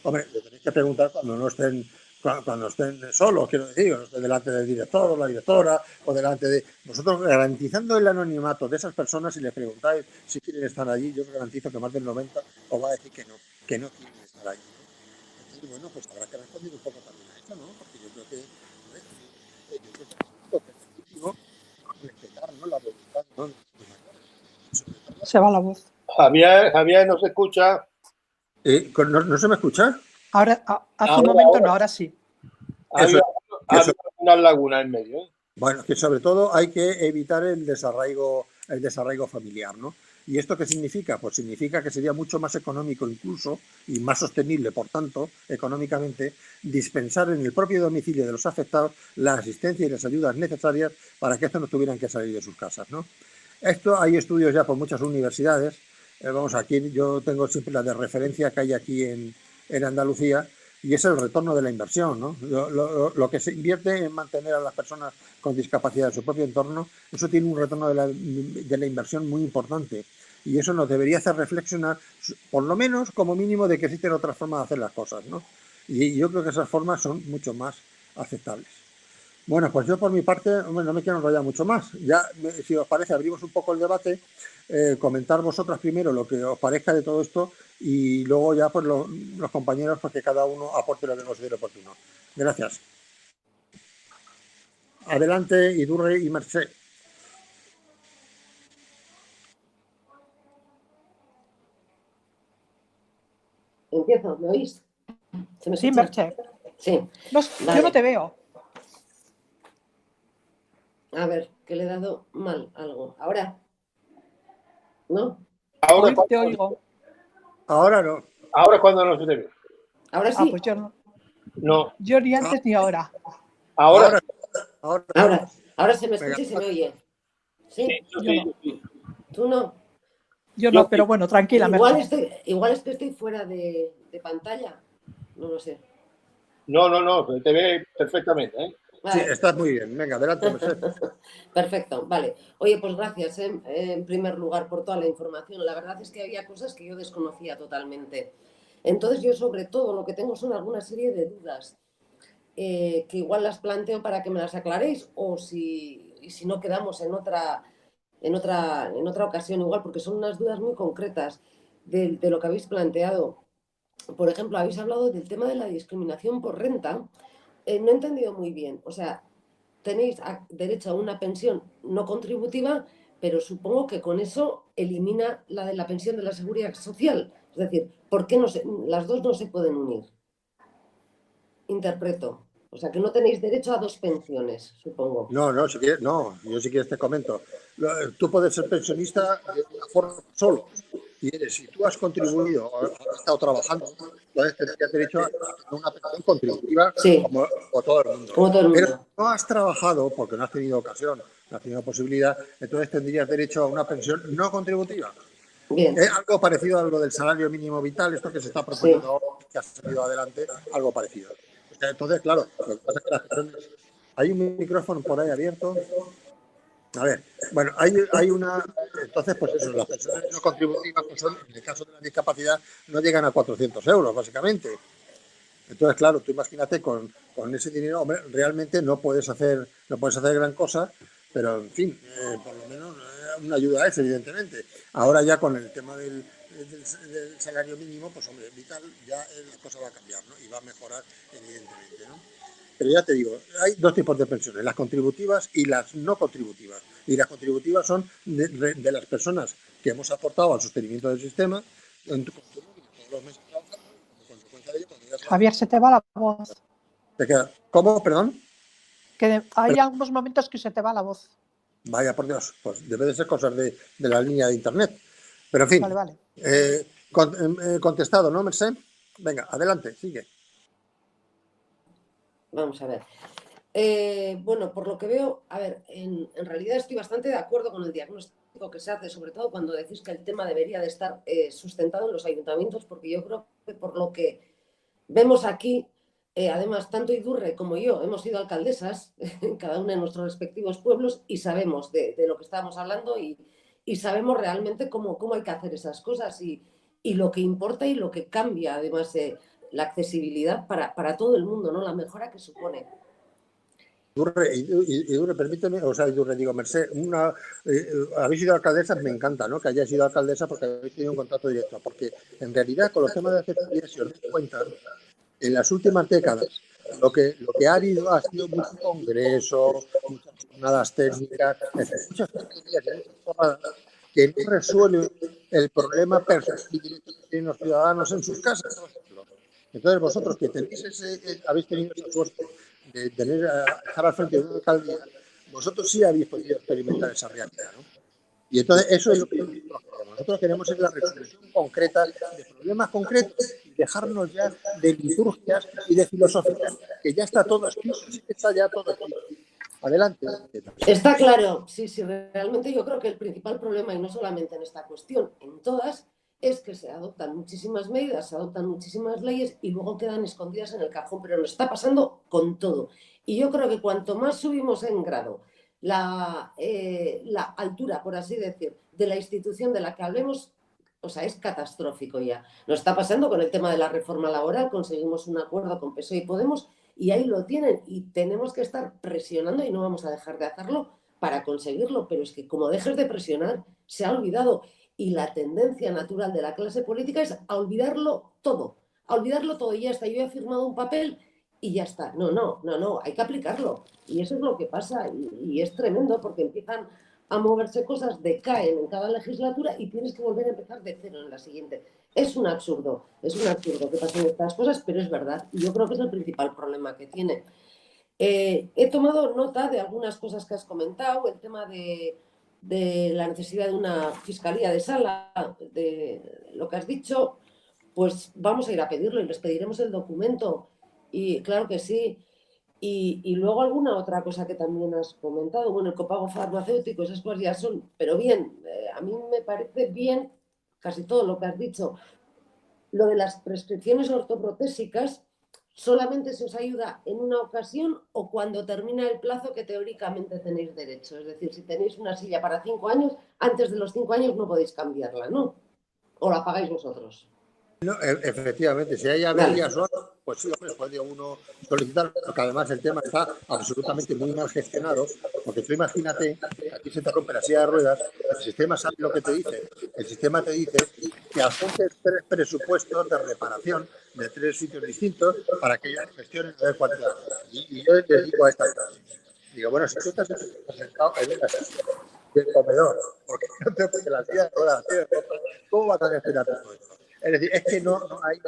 hombre, le tenéis que preguntar cuando estén solos, quiero decir, o estén delante del director o la directora, o delante de... Vosotros garantizando el anonimato de esas personas, si les preguntáis si quieren estar allí, yo os garantizo que más del 90 os va a decir que no quieren estar allí, ¿no? Entonces, bueno, pues habrá que responder un poco también a eso, ¿no? Porque yo creo que respetar, ¿no?, la voluntad, ¿no? Se va la voz. Javier no se escucha. ¿No se me escucha? Ahora, hace un momento no, ahora sí. Había una laguna en medio. Bueno, que sobre todo hay que evitar el desarraigo familiar, ¿no? ¿Y esto qué significa? Pues significa que sería mucho más económico incluso y más sostenible, por tanto, económicamente, dispensar en el propio domicilio de los afectados la asistencia y las ayudas necesarias para que estos no tuvieran que salir de sus casas, ¿no? Esto hay estudios ya por muchas universidades. Vamos, aquí yo tengo siempre la de referencia que hay aquí en Andalucía, y es el retorno de la inversión, ¿no? Lo que se invierte en mantener a las personas con discapacidad en su propio entorno, eso tiene un retorno de la inversión muy importante. Y eso nos debería hacer reflexionar, por lo menos, como mínimo, de que existen otras formas de hacer las cosas, ¿no? Y yo creo que esas formas son mucho más aceptables. Bueno, pues yo por mi parte, hombre, no me quiero enrollar mucho más. Ya, si os parece, abrimos un poco el debate, comentar vosotras primero lo que os parezca de todo esto y luego ya pues los compañeros, pues que cada uno aporte lo que considere oportuno. Gracias. Adelante, Idurre y Mercè. Empiezo, ¿me oís? Sí, Mercè. Sí. No, vale. Yo no te veo. A ver, que le he dado mal algo. ¿Ahora? ¿No? Ahora te oigo. Ahora no. Ahora es cuando no se te ve. ¿Ahora sí? Pues yo no. No. Yo ni antes ni ahora. Ahora se me escucha y se me oye. ¿Sí? Sí. ¿Tú no? Yo no, pero bueno, tranquila. Igual es que estoy fuera de pantalla. No lo sé. No, te ve perfectamente, ¿eh? Vale. Sí, estás muy bien. Venga, adelante, Mercè. Perfecto, vale. Oye, pues gracias en primer lugar por toda la información. La verdad es que había cosas que yo desconocía totalmente. Entonces yo sobre todo lo que tengo son alguna serie de dudas que igual las planteo para que me las aclaréis o si no quedamos en otra ocasión igual, porque son unas dudas muy concretas de lo que habéis planteado. Por ejemplo, habéis hablado del tema de la discriminación por renta. No he entendido muy bien. O sea, tenéis derecho a una pensión no contributiva, pero supongo que con eso elimina la de la pensión de la seguridad social. Es decir, ¿por qué las dos no se pueden unir? Interpreto. O sea, que no tenéis derecho a dos pensiones, supongo. No, si quieres, no, yo si quieres te comento. Tú puedes ser pensionista de una forma solo. Si tú has contribuido, has estado trabajando, entonces tendrías derecho a una pensión contributiva, sí, como todo el mundo. Como todo el mundo. Pero no has trabajado porque no has tenido ocasión, no has tenido posibilidad, entonces tendrías derecho a una pensión no contributiva. Bien. Es algo parecido a lo del salario mínimo vital, esto que se está proponiendo, que ha salido adelante, algo parecido. Entonces, claro, lo que pasa es que las personas... ¿Hay un micrófono por ahí abierto? A ver, bueno, hay una... Entonces, pues eso, las personas no contributivas, pues son, en el caso de la discapacidad, no llegan a 400 euros, básicamente. Entonces, claro, tú imagínate con ese dinero, hombre, realmente no puedes hacer gran cosa, pero, en fin, por lo menos una ayuda es, evidentemente. Ahora ya con el tema del salario mínimo, pues, hombre, vital, ya la cosa va a cambiar, ¿no? Y va a mejorar, evidentemente, ¿no? Pero ya te digo, hay dos tipos de pensiones, las contributivas y las no contributivas. Y las contributivas son de las personas que hemos aportado al sostenimiento del sistema, en tu consumo, todos los meses trabajando, y como consecuencia de ello, cuando ya Javier, se te va la voz. ¿Cómo? ¿Perdón? Que hay algunos momentos que se te va la voz. Vaya, por Dios, pues debe de ser cosas de la línea de internet. Pero en fin, vale. Contestado, ¿no, Mercè? Venga, adelante, sigue. Vamos a ver. Bueno, por lo que veo, a ver, en realidad estoy bastante de acuerdo con el diagnóstico que se hace, sobre todo cuando decís que el tema debería de estar sustentado en los ayuntamientos, porque yo creo que por lo que vemos aquí, además, tanto Idurre como yo hemos sido alcaldesas en cada uno de nuestros respectivos pueblos y sabemos de lo que estamos hablando y sabemos realmente cómo hay que hacer esas cosas y lo que importa y lo que cambia, además, la accesibilidad para todo el mundo, ¿no? La mejora que supone. Idurre, permíteme, o sea, Idurre, digo, Mercé, habéis sido alcaldesas, me encanta, ¿no? Que hayáis sido alcaldesa porque habéis tenido un contacto directo, porque en realidad con los temas de accesibilidad, si os dais cuenta, en las últimas décadas lo que ha habido ha sido muchos congresos, muchas jornadas técnicas, muchas tonterías y muchas formadas que no resuelven el problema perceptivo que tienen los ciudadanos en sus casas, por ejemplo. Entonces vosotros que habéis tenido esa suerte de estar al frente de una alcaldía, vosotros sí habéis podido experimentar esa realidad, ¿no? Y entonces eso es lo que nosotros queremos, es la resolución concreta de problemas concretos y dejarnos ya de liturgias y de filosofías, que ya está todo escrito, sí que está ya todo escrito. Adelante. Está claro, sí, realmente yo creo que el principal problema, y no solamente en esta cuestión, en todas, es que se adoptan muchísimas medidas, se adoptan muchísimas leyes y luego quedan escondidas en el cajón, pero nos está pasando con todo. Y yo creo que cuanto más subimos en grado la altura, por así decir, de la institución de la que hablemos, o sea, es catastrófico ya. Nos está pasando con el tema de la reforma laboral, conseguimos un acuerdo con PSOE y Podemos y ahí lo tienen y tenemos que estar presionando y no vamos a dejar de hacerlo para conseguirlo, pero es que como dejes de presionar, se ha olvidado y la tendencia natural de la clase política es a olvidarlo todo y ya está. Yo he firmado un papel y ya está. No, hay que aplicarlo. Y eso es lo que pasa y es tremendo porque empiezan a moverse cosas, decaen en cada legislatura y tienes que volver a empezar de cero en la siguiente. Es un absurdo que pasen estas cosas, pero es verdad. Y yo creo que es el principal problema que tiene. He tomado nota de algunas cosas que has comentado, el tema de la necesidad de una fiscalía de sala, de lo que has dicho, pues vamos a ir a pedirlo y les pediremos el documento. Y claro que sí. Y luego alguna otra cosa que también has comentado, bueno, el copago farmacéutico, esas cosas ya son, pero bien, a mí me parece bien casi todo lo que has dicho. Lo de las prescripciones ortoprotésicas, ¿solamente se os ayuda en una ocasión o cuando termina el plazo que teóricamente tenéis derecho? Es decir, si tenéis una silla para 5 años, antes de los 5 años no podéis cambiarla, ¿no? ¿O la pagáis vosotros? No, efectivamente, si hay averías o algo, pues sí, puede uno solicitar, porque además el tema está absolutamente muy mal gestionado, porque tú imagínate, aquí se te rompe la silla de ruedas, el sistema sabe lo que te dice, el sistema te dice que adjuntes 3 presupuestos de reparación de 3 sitios distintos para que ellos gestionen a ver cuánto. Y yo les digo a estas personas, digo, bueno, si tú estás sentado en una silla del comedor, porque no te porque la silla de ruedas, ¿cómo vas a gestionar todo esto? Es decir, es que no hay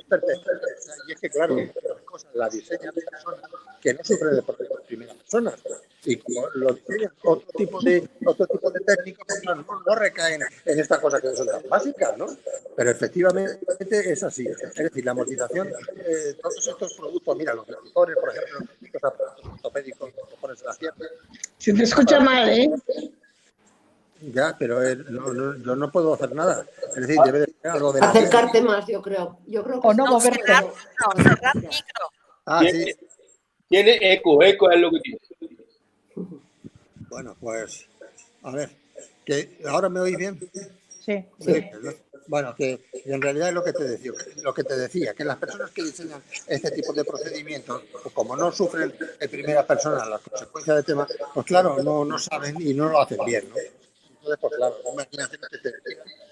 perfección. Y es que, claro, las cosas las diseñan personas que no sufren de problemas de primera persona. Y como lo diseñan otro tipo de técnicos, pues, no recaen en esta cosa que son tan básicas, ¿no? Pero efectivamente es así. Es decir, la amortización de todos estos productos, mira, los motores, por ejemplo, los aparatos ortopédicos, los motores de la pierna. Se te escucha mal, ¿eh? Ya, pero yo no puedo hacer nada. Es decir, debe de tener algo de acercarte más, yo creo. O no moverte. Cerrar micro. Ah, sí. Tiene eco es lo que tiene. Bueno, pues, a ver, que ¿ahora me oís bien? Sí. Bueno, que en realidad es lo que te decía, que las personas que diseñan este tipo de procedimientos, pues como no sufren en primera persona las consecuencias del tema, pues claro, no saben y no lo hacen bien, ¿no? Entonces, pues claro, imagínate que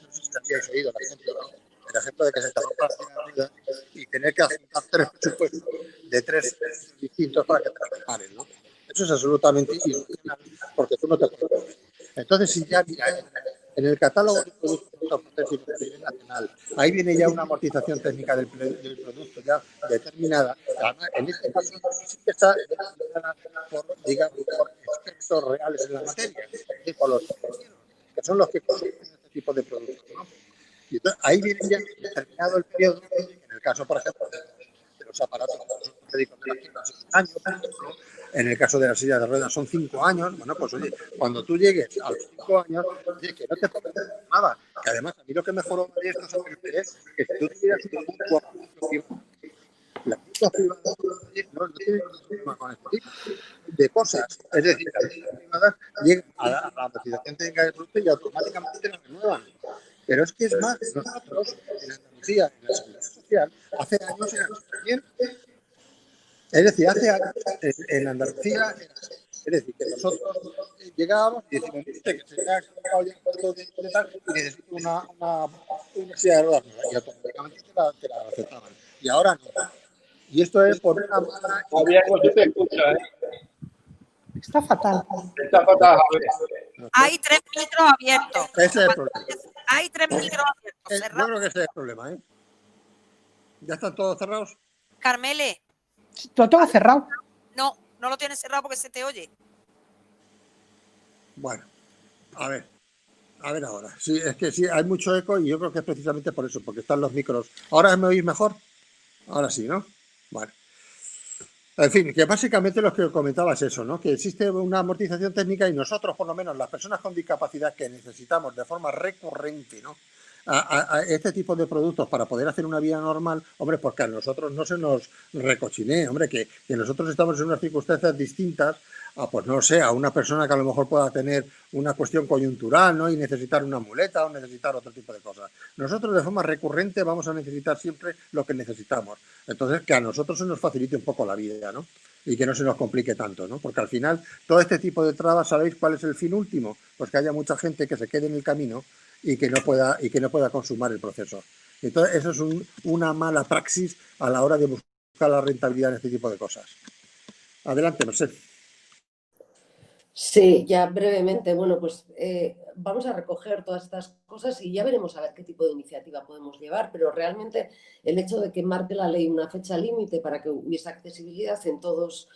no sé si habíais oído el ejemplo, ¿no? El ejemplo de que se te rompa la vida y tener que aceptar 3 presupuestos de 3 distintos para que te reparen, ¿no? Eso es absolutamente irracional porque tú no te puedes. Entonces, si ya mira, en el catálogo de productos protésicos a nivel nacional, ahí viene ya una amortización técnica del producto ya determinada. Además, en este caso sí que está determinada por expertos reales en la materia, por los que son los que consumen este tipo de productos, ¿no? Y entonces, ahí viene ya determinado el periodo, en el caso, por ejemplo, de los aparatos médicos de la pierna, 6 años, por ejemplo, En el caso de la silla de ruedas son 5 años. Bueno, pues oye, cuando tú llegues a los 5 años, oye, que no te pongas nada. Que además, a mí lo que mejoró de esto es que si tú tuvieras una mutua privada, la mutua privada no tiene problema con este tipo de cosas. Es decir, las mutuas privadas llegan a la amortización técnica del producto y automáticamente la renuevan. Pero es que es más, nosotros en Andalucía, en la Seguridad Social, hace años era también. Es decir, hace años en Andalucía era así. Es decir, que nosotros llegábamos y decimos, que se me ha acabado ya el cuarto de tal y necesito una silla de ruedas nueva. Y automáticamente te la aceptaban. Y ahora no. Y esto es por una mala... Javier, no se te escucha, Está fatal. Está fatal, Javier. Hay 3 micros abiertos. Ese es el problema. Hay 3 micros abiertos. Yo creo que ese es el problema, ¿eh? ¿Ya están todos cerrados? Carmele. ¿Lo tengo cerrado? No, no lo tienes cerrado porque se te oye. Bueno, a ver ahora. Sí, es que sí, hay mucho eco y yo creo que es precisamente por eso, porque están los micros. ¿Ahora me oís mejor? Ahora sí, ¿no? Bueno. En fin, que básicamente lo que comentaba es eso, ¿no? Que existe una amortización técnica y nosotros, por lo menos las personas con discapacidad que necesitamos de forma recurrente, ¿no? A este tipo de productos para poder hacer una vida normal, hombre, porque a nosotros no se nos recochinee, hombre, que nosotros estamos en unas circunstancias distintas a, pues no sé, a una persona que a lo mejor pueda tener una cuestión coyuntural, ¿no? Y necesitar una muleta o necesitar otro tipo de cosas. Nosotros de forma recurrente vamos a necesitar siempre lo que necesitamos. Entonces, que a nosotros se nos facilite un poco la vida, ¿no? Y que no se nos complique tanto, ¿no? Porque al final, todo este tipo de trabas, ¿sabéis cuál es el fin último? Pues que haya mucha gente que se quede en el camino y que no pueda consumar el proceso. Entonces, eso es una mala praxis a la hora de buscar la rentabilidad en este tipo de cosas. Adelante, Mercedes. Sí, ya brevemente, bueno, pues vamos a recoger todas estas cosas y ya veremos a ver qué tipo de iniciativa podemos llevar, pero realmente el hecho de que marque la ley una fecha límite para que hubiese accesibilidad en todos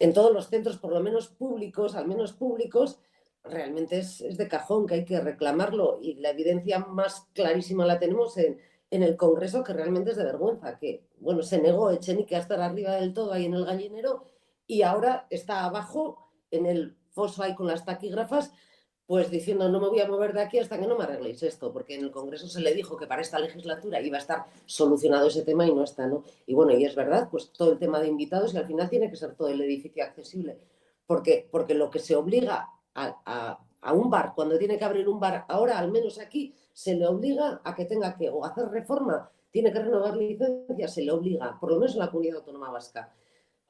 los centros, por lo menos públicos, al menos públicos, realmente es de cajón, que hay que reclamarlo, y la evidencia más clarísima la tenemos en el Congreso, que realmente es de vergüenza, que, bueno, se negó Echenique a estar arriba del todo ahí en el gallinero y ahora está abajo en el foso ahí con las taquígrafas, pues diciendo no me voy a mover de aquí hasta que no me arregléis esto, porque en el Congreso se le dijo que para esta legislatura iba a estar solucionado ese tema y no está, ¿no? Y bueno, y es verdad, pues todo el tema de invitados, y al final tiene que ser todo el edificio accesible, porque lo que se obliga a un bar, cuando tiene que abrir un bar, ahora al menos aquí, se le obliga a que tenga que o hacer reforma, tiene que renovar licencia, se le obliga, por lo menos en la Comunidad Autónoma Vasca.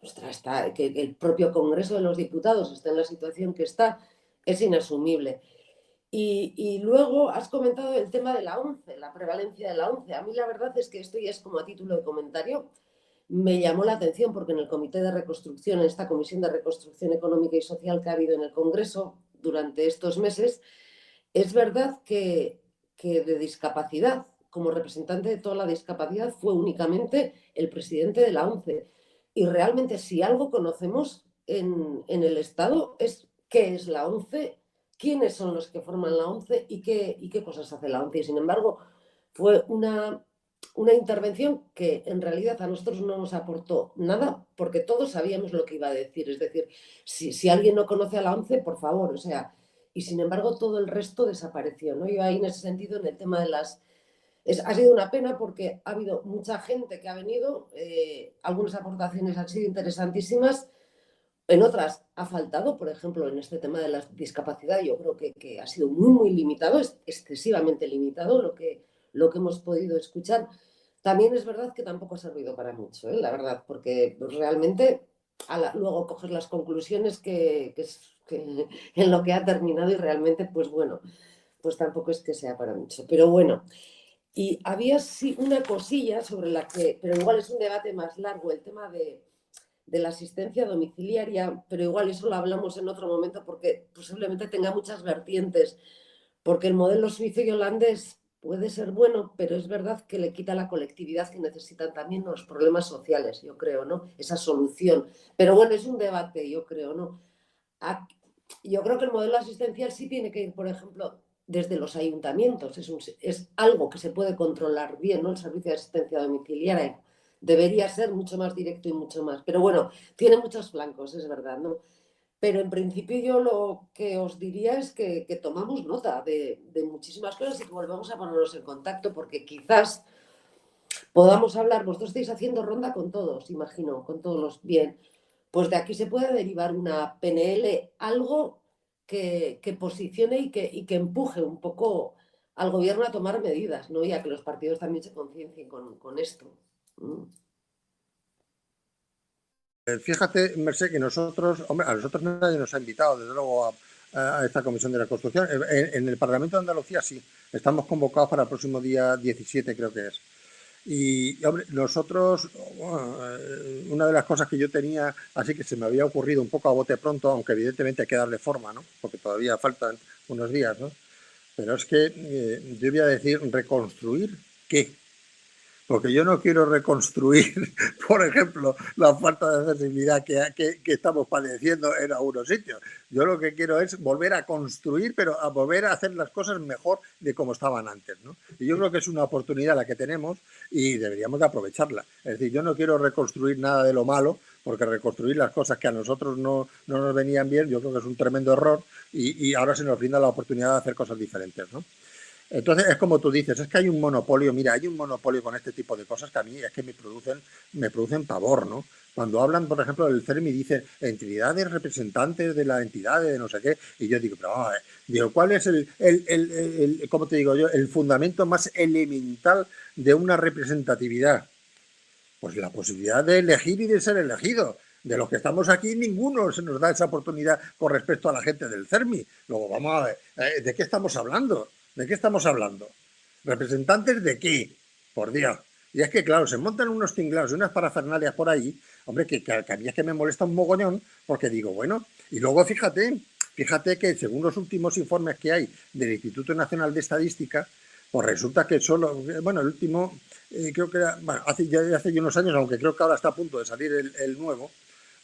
Ostras, que el propio Congreso de los Diputados está en la situación que está, es inasumible. Y luego has comentado el tema de la ONCE, la prevalencia de la ONCE. A mí la verdad es que esto ya es como a título de comentario. Me llamó la atención porque en el Comité de Reconstrucción, en esta Comisión de Reconstrucción Económica y Social que ha habido en el Congreso durante estos meses, es verdad que de discapacidad, como representante de toda la discapacidad, fue únicamente el presidente de la ONCE. Y realmente si algo conocemos en el Estado es qué es la ONCE, quiénes son los que forman la ONCE y qué cosas hace la ONCE. Y sin embargo, fue una intervención que en realidad a nosotros no nos aportó nada porque todos sabíamos lo que iba a decir. Es decir, si alguien no conoce a la ONCE, por favor, o sea, y sin embargo todo el resto desapareció, ¿no? Yo ahí en ese sentido, en el tema de las... ha sido una pena porque ha habido mucha gente que ha venido, algunas aportaciones han sido interesantísimas, en otras ha faltado, por ejemplo, en este tema de la discapacidad, yo creo que ha sido muy, muy limitado, es excesivamente limitado lo que hemos podido escuchar. También es verdad que tampoco ha servido para mucho, la verdad, porque realmente luego coger las conclusiones que en lo que ha terminado y realmente, pues bueno, pues tampoco es que sea para mucho. Pero bueno, y había sí una cosilla sobre la que, pero igual es un debate más largo, el tema de la asistencia domiciliaria, pero igual eso lo hablamos en otro momento porque posiblemente tenga muchas vertientes, porque el modelo suizo y holandés puede ser bueno, pero es verdad que le quita la colectividad que necesitan también los problemas sociales, yo creo, ¿no? Esa solución. Pero bueno, es un debate, yo creo, ¿no? Yo creo que el modelo asistencial sí tiene que ir, por ejemplo, desde los ayuntamientos. Es algo que se puede controlar bien, ¿no? El servicio de asistencia domiciliaria debería ser mucho más directo y mucho más. Pero bueno, tiene muchos flancos, es verdad, ¿no? Pero en principio yo lo que os diría es que tomamos nota de muchísimas cosas y que volvamos a ponernos en contacto, porque quizás podamos hablar. Vosotros estáis haciendo ronda con todos, imagino, con todos los bien. Pues de aquí se puede derivar una PNL, algo que posicione y que empuje un poco al gobierno a tomar medidas, ¿no? Y a que los partidos también se conciencien con esto. Fíjate, Mercè, que nosotros, hombre, a nosotros nadie nos ha invitado, desde luego, a esta comisión de reconstrucción. En el Parlamento de Andalucía sí, estamos convocados para el próximo día 17, creo que es. Y, hombre, nosotros, bueno, una de las cosas que yo tenía, así que se me había ocurrido un poco a bote pronto, aunque evidentemente hay que darle forma, ¿no? Porque todavía faltan unos días, ¿no? Pero es que yo voy a decir, ¿reconstruir qué? Porque yo no quiero reconstruir, por ejemplo, la falta de accesibilidad que estamos padeciendo en algunos sitios. Yo lo que quiero es volver a construir, pero a volver a hacer las cosas mejor de como estaban antes, ¿no? Y yo creo que es una oportunidad la que tenemos y deberíamos de aprovecharla. Es decir, yo no quiero reconstruir nada de lo malo, porque reconstruir las cosas que a nosotros no nos venían bien, yo creo que es un tremendo error y ahora se nos brinda la oportunidad de hacer cosas diferentes, ¿no? Entonces es como tú dices, es que hay un monopolio, mira, hay un monopolio con este tipo de cosas que a mí es que me producen pavor, ¿no? Cuando hablan, por ejemplo, del CERMI, dicen entidades representantes de la entidad de no sé qué, y yo digo, pero digo, ¿cuál es cómo te digo yo, el fundamento más elemental de una representatividad? Pues la posibilidad de elegir y de ser elegido. De los que estamos aquí, ninguno se nos da esa oportunidad con respecto a la gente del CERMI. Luego, vamos a ver, ¿de qué estamos hablando? ¿De qué estamos hablando? ¿Representantes de qué? Por Dios. Y es que, claro, se montan unos tinglados y unas parafernalias por ahí, hombre, que a mí es que me molesta un mogollón, porque digo, bueno, y luego fíjate que según los últimos informes que hay del Instituto Nacional de Estadística, pues resulta que solo, bueno, el último, creo que era, bueno, hace ya unos años, aunque creo que ahora está a punto de salir el nuevo,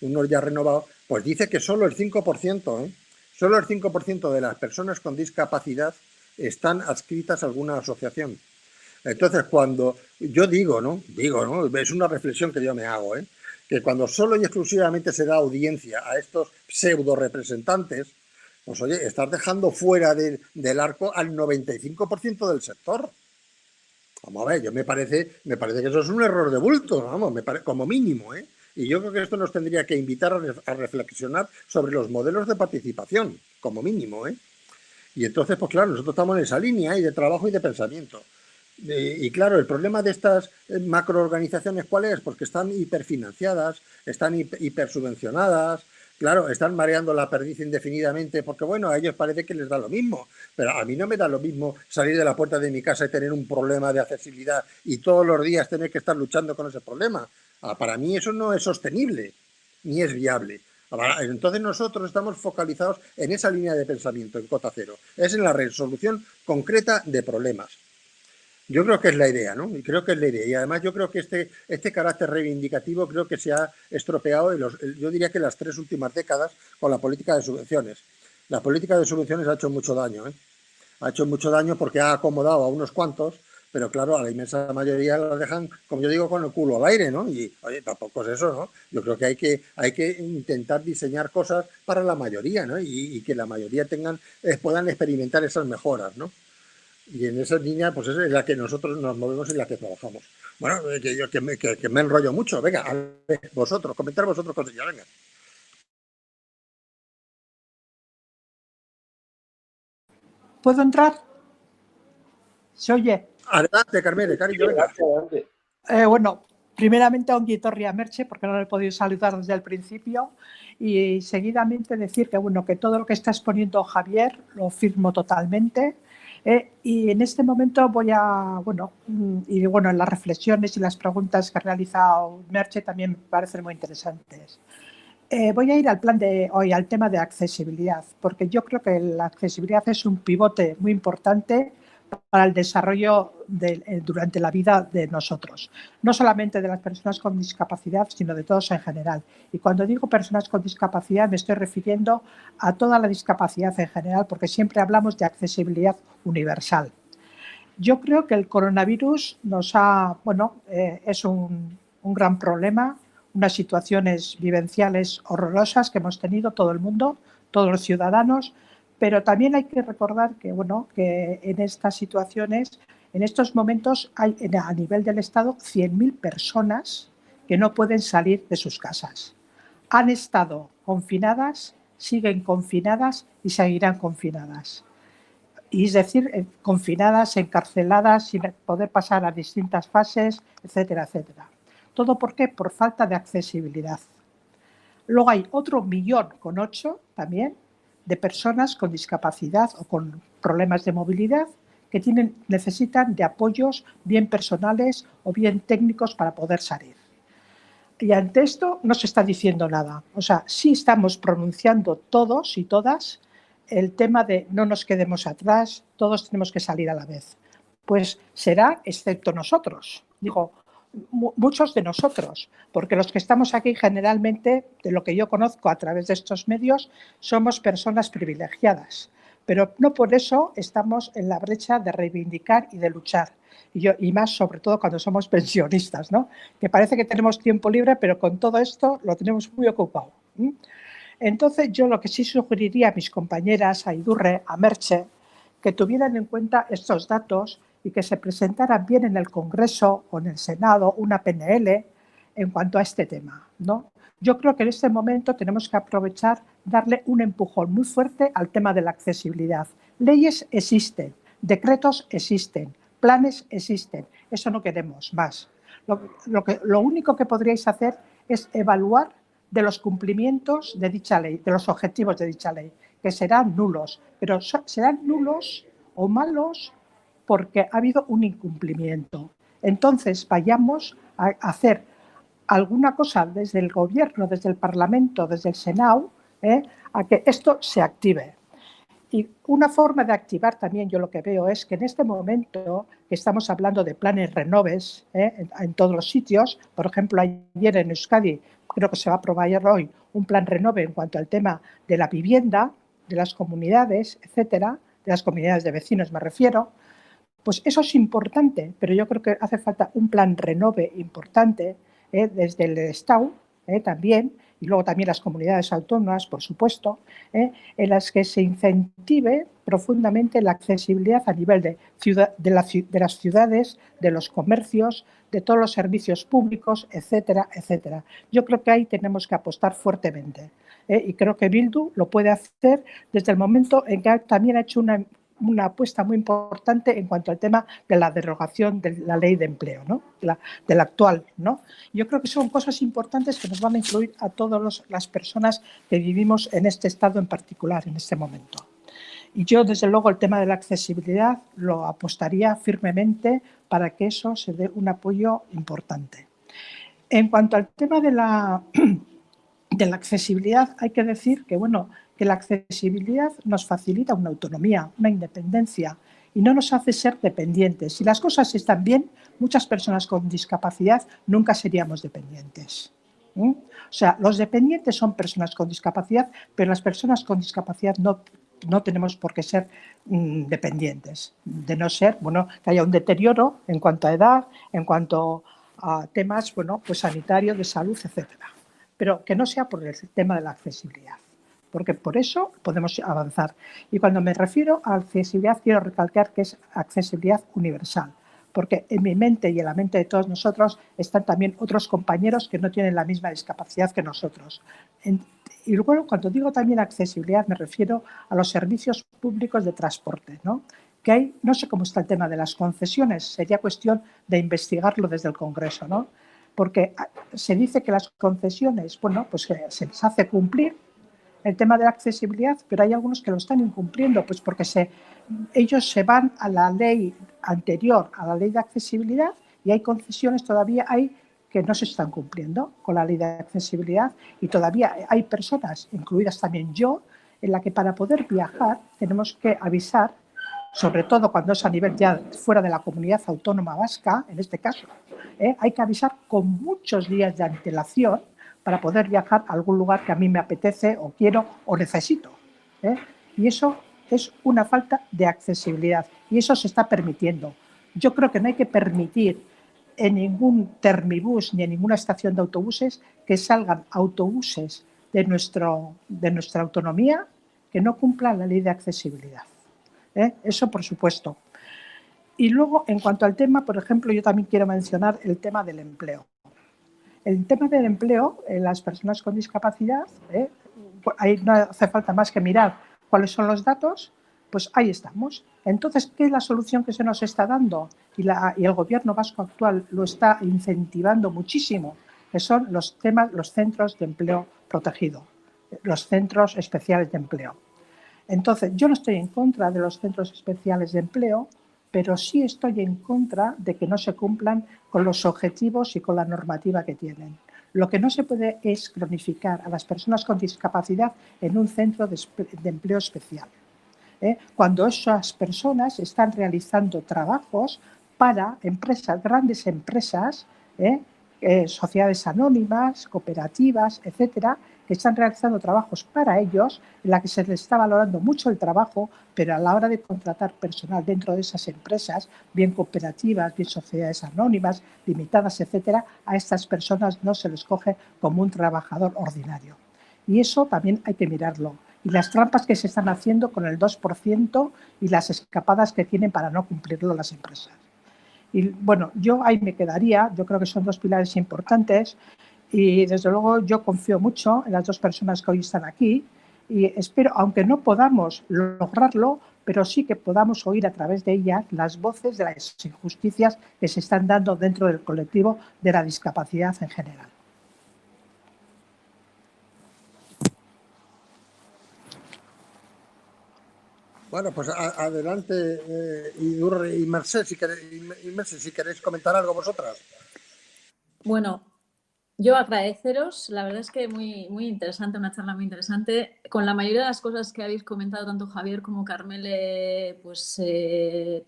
uno ya renovado, pues dice que solo el 5%, solo el 5% de las personas con discapacidad están adscritas a alguna asociación. Entonces, cuando yo digo, ¿no? Es una reflexión que yo me hago, que cuando solo y exclusivamente se da audiencia a estos pseudo representantes, pues oye, estás dejando fuera del arco al 95% del sector. Vamos a ver, me parece que eso es un error de bulto, vamos, como mínimo, Y yo creo que esto nos tendría que invitar a reflexionar sobre los modelos de participación, como mínimo, Y entonces, pues claro, nosotros estamos en esa línea y de trabajo y de pensamiento. Y claro, el problema de estas macroorganizaciones, ¿cuál es? Pues que están hiperfinanciadas, están hipersubvencionadas, claro, están mareando la perdiz indefinidamente, porque bueno, a ellos parece que les da lo mismo, pero a mí no me da lo mismo salir de la puerta de mi casa y tener un problema de accesibilidad y todos los días tener que estar luchando con ese problema. Para mí eso no es sostenible, ni es viable. Entonces nosotros estamos focalizados en esa línea de pensamiento, en cota cero. Es en la resolución concreta de problemas. Yo creo que es la idea, ¿no? Y creo que es la idea. Y además yo creo que este carácter reivindicativo creo que se ha estropeado, yo diría que en las 3 últimas décadas, con la política de subvenciones. La política de subvenciones ha hecho mucho daño, Ha hecho mucho daño porque ha acomodado a unos cuantos, pero claro, a la inmensa mayoría las dejan, como yo digo, con el culo al aire, ¿no? Y oye, tampoco es eso, ¿no? Yo creo que hay que intentar diseñar cosas para la mayoría, ¿no? Y que la mayoría puedan experimentar esas mejoras, ¿no? Y en esa línea, pues es en la que nosotros nos movemos y en la que trabajamos. Bueno, que me enrollo mucho. Venga, a ver, vosotros, comentar vosotros cosillas, venga. ¿Puedo entrar? ¿Se oye? Adelante, Carmele, cariño, venga. Bueno, primeramente ongi etorri a Merche, porque no le he podido saludar desde el principio, y seguidamente decir que, bueno, que todo lo que está exponiendo Javier lo firmo totalmente. Y en este momento voy a, en las reflexiones y las preguntas que ha realizado Merche también me parecen muy interesantes. Voy a ir al tema de accesibilidad, porque yo creo que la accesibilidad es un pivote muy importante para el desarrollo durante la vida de nosotros, no solamente de las personas con discapacidad, sino de todos en general. Y cuando digo personas con discapacidad me estoy refiriendo a toda la discapacidad en general, porque siempre hablamos de accesibilidad universal. Yo creo que el coronavirus un gran problema, unas situaciones vivenciales horrorosas que hemos tenido todo el mundo, todos los ciudadanos, pero también hay que recordar que, bueno, que en estas situaciones, en estos momentos hay a nivel del Estado 100.000 personas que no pueden salir de sus casas. Han estado confinadas, siguen confinadas y seguirán confinadas. Y es decir, confinadas, encarceladas, sin poder pasar a distintas fases, etcétera, etcétera. ¿Todo por qué? Por falta de accesibilidad. Luego hay otro 1,8 millones también de personas con discapacidad o con problemas de movilidad que necesitan de apoyos bien personales o bien técnicos para poder salir. Y ante esto no se está diciendo nada. O sea, sí estamos pronunciando todos y todas el tema de no nos quedemos atrás, todos tenemos que salir a la vez. Pues será excepto nosotros, digo, muchos de nosotros, porque los que estamos aquí generalmente, de lo que yo conozco a través de estos medios, somos personas privilegiadas, pero no por eso estamos en la brecha de reivindicar y de luchar. Y más sobre todo cuando somos pensionistas, ¿no? Que parece que tenemos tiempo libre, pero con todo esto lo tenemos muy ocupado. Entonces yo lo que sí sugeriría a mis compañeras, a Idurre, a Merche, que tuvieran en cuenta estos datos y que se presentaran bien en el Congreso o en el Senado una PNL en cuanto a este tema, ¿no? Yo creo que en este momento tenemos que aprovechar, darle un empujón muy fuerte al tema de la accesibilidad. Leyes existen, decretos existen, planes existen, eso no queremos más. Lo único que podríais hacer es evaluar de los cumplimientos de dicha ley, de los objetivos de dicha ley, que serán nulos, pero serán nulos o malos porque ha habido un incumplimiento. Entonces, vayamos a hacer alguna cosa desde el Gobierno, desde el Parlamento, desde el Senado, a que esto se active. Y una forma de activar también, yo lo que veo es que en este momento que estamos hablando de planes renoves en todos los sitios, por ejemplo, ayer en Euskadi, creo que se va a aprobar hoy un plan renove en cuanto al tema de la vivienda, de las comunidades, etcétera, de las comunidades de vecinos me refiero, pues eso es importante, pero yo creo que hace falta un plan renove importante desde el Estado también, y luego también las comunidades autónomas, por supuesto, en las que se incentive profundamente la accesibilidad a nivel de las ciudades, de los comercios, de todos los servicios públicos, etcétera, etcétera. Yo creo que ahí tenemos que apostar fuertemente y creo que Bildu lo puede hacer desde el momento en que también ha hecho una apuesta muy importante en cuanto al tema de la derogación de la ley de empleo, ¿no? De la actual, ¿no? Yo creo que son cosas importantes que nos van a influir a todas las personas que vivimos en este estado en particular, en este momento. Y yo, desde luego, el tema de la accesibilidad lo apostaría firmemente para que eso se dé un apoyo importante. En cuanto al tema de la accesibilidad, hay que decir que, bueno, que la accesibilidad nos facilita una autonomía, una independencia y no nos hace ser dependientes. Si las cosas están bien, muchas personas con discapacidad nunca seríamos dependientes. O sea, los dependientes son personas con discapacidad, pero las personas con discapacidad no tenemos por qué ser dependientes, de no ser, bueno, que haya un deterioro en cuanto a edad, en cuanto a temas, bueno, pues sanitarios, de salud, etcétera. Pero que no sea por el tema de la accesibilidad, porque por eso podemos avanzar. Y cuando me refiero a accesibilidad, quiero recalcar que es accesibilidad universal, porque en mi mente y en la mente de todos nosotros están también otros compañeros que no tienen la misma discapacidad que nosotros. Y luego, cuando digo también accesibilidad, me refiero a los servicios públicos de transporte, ¿no? Que hay, no sé cómo está el tema de las concesiones, sería cuestión de investigarlo desde el Congreso, ¿no? Porque se dice que las concesiones, bueno, pues se les hace cumplir el tema de la accesibilidad, pero hay algunos que lo están incumpliendo, pues porque ellos se van a la ley anterior, a la ley de accesibilidad, y hay concesiones todavía que no se están cumpliendo con la ley de accesibilidad, y todavía hay personas, incluidas también yo, en la que para poder viajar tenemos que avisar, sobre todo cuando es a nivel ya fuera de la comunidad autónoma vasca, en este caso, hay que avisar con muchos días de antelación para poder viajar a algún lugar que a mí me apetece o quiero o necesito. Y eso es una falta de accesibilidad y eso se está permitiendo. Yo creo que no hay que permitir en ningún termibús ni en ninguna estación de autobuses que salgan autobuses de nuestra autonomía que no cumplan la ley de accesibilidad. Eso por supuesto. Y luego, en cuanto al tema, por ejemplo, yo también quiero mencionar el tema del empleo. El tema del empleo, las personas con discapacidad, ahí no hace falta más que mirar cuáles son los datos, pues ahí estamos. Entonces, ¿qué es la solución que se nos está dando? Y el gobierno vasco actual lo está incentivando muchísimo, que son los centros de empleo protegido, los centros especiales de empleo. Entonces, yo no estoy en contra de los centros especiales de empleo, pero sí estoy en contra de que no se cumplan con los objetivos y con la normativa que tienen. Lo que no se puede es cronificar a las personas con discapacidad en un centro de empleo especial, cuando esas personas están realizando trabajos para empresas, grandes empresas, sociedades anónimas, cooperativas, etcétera, que están realizando trabajos para ellos, en la que se les está valorando mucho el trabajo, pero a la hora de contratar personal dentro de esas empresas, bien cooperativas, bien sociedades anónimas, limitadas, etcétera, a estas personas no se les coge como un trabajador ordinario. Y eso también hay que mirarlo. Y las trampas que se están haciendo con el 2% y las escapadas que tienen para no cumplirlo las empresas. Y bueno, yo ahí me quedaría, yo creo que son dos pilares importantes y desde luego yo confío mucho en las dos personas que hoy están aquí y espero, aunque no podamos lograrlo, pero sí que podamos oír a través de ellas las voces de las injusticias que se están dando dentro del colectivo de la discapacidad en general. Bueno, pues adelante, Idurre y Mercè, si queréis comentar algo vosotras. Bueno, yo agradeceros, la verdad es que muy, muy interesante, una charla muy interesante. Con la mayoría de las cosas que habéis comentado, tanto Javier como Carmele, pues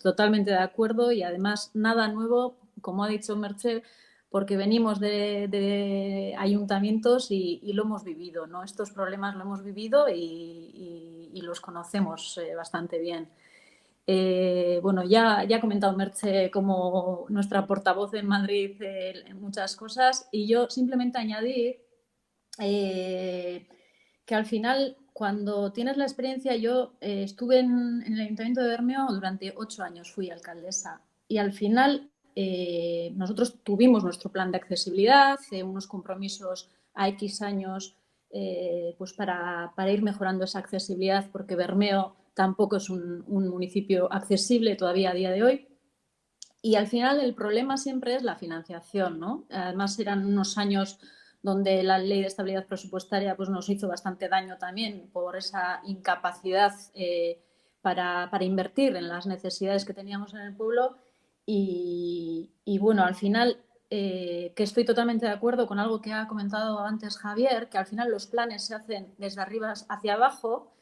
totalmente de acuerdo y además nada nuevo, como ha dicho Mercè, porque venimos de ayuntamientos y lo hemos vivido, ¿no? Estos problemas lo hemos vivido y los conocemos bastante bien. Bueno, ya ha comentado Mercè como nuestra portavoz en Madrid en muchas cosas y yo simplemente añadir que al final cuando tienes la experiencia, yo estuve en el Ayuntamiento de Bermeo durante 8 años, fui alcaldesa y al final nosotros tuvimos nuestro plan de accesibilidad, unos compromisos a X años pues para ir mejorando esa accesibilidad porque Bermeo tampoco es un municipio accesible todavía a día de hoy. Y al final el problema siempre es la financiación, ¿no? Además eran unos años donde la ley de estabilidad presupuestaria pues, nos hizo bastante daño también por esa incapacidad para invertir en las necesidades que teníamos en el pueblo. Y bueno, al final, que estoy totalmente de acuerdo con algo que ha comentado antes Javier, que al final los planes se hacen desde arriba hacia abajo,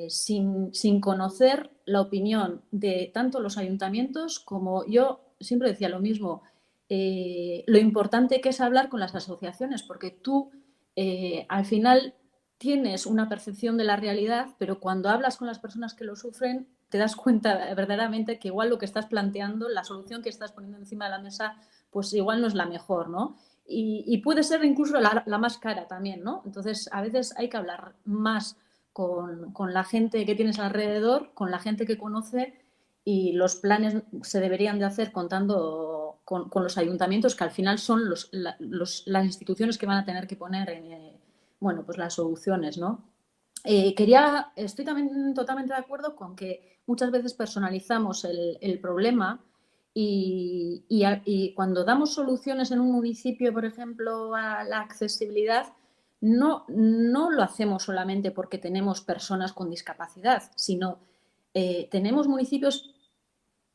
sin conocer la opinión de tanto los ayuntamientos como yo siempre decía lo mismo, lo importante que es hablar con las asociaciones, porque tú al final tienes una percepción de la realidad, pero cuando hablas con las personas que lo sufren, te das cuenta verdaderamente que igual lo que estás planteando, la solución que estás poniendo encima de la mesa, pues igual no es la mejor, ¿no? Y puede ser incluso la más cara también, ¿no? Entonces, a veces hay que hablar más con la gente que tienes alrededor, con la gente que conoce y los planes se deberían de hacer contando con los ayuntamientos, que al final son las instituciones que van a tener que poner bueno, pues las soluciones, ¿no? Estoy también totalmente de acuerdo con que muchas veces personalizamos el problema y cuando damos soluciones en un municipio, por ejemplo, a la accesibilidad, no lo hacemos solamente porque tenemos personas con discapacidad, sino tenemos municipios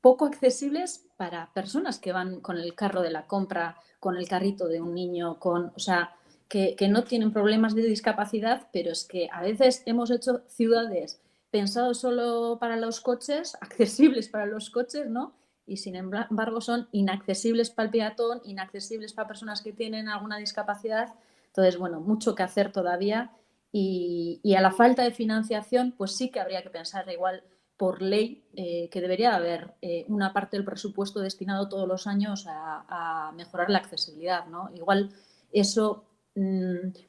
poco accesibles para personas que van con el carro de la compra, con el carrito de un niño, o sea, que no tienen problemas de discapacidad, pero es que a veces hemos hecho ciudades pensadas solo para los coches, accesibles para los coches, ¿no? Y sin embargo son inaccesibles para el peatón, inaccesibles para personas que tienen alguna discapacidad. Entonces, bueno, mucho que hacer todavía y a la falta de financiación, pues sí que habría que pensar igual por ley que debería haber una parte del presupuesto destinado todos los años a mejorar la accesibilidad, ¿no? Igual eso,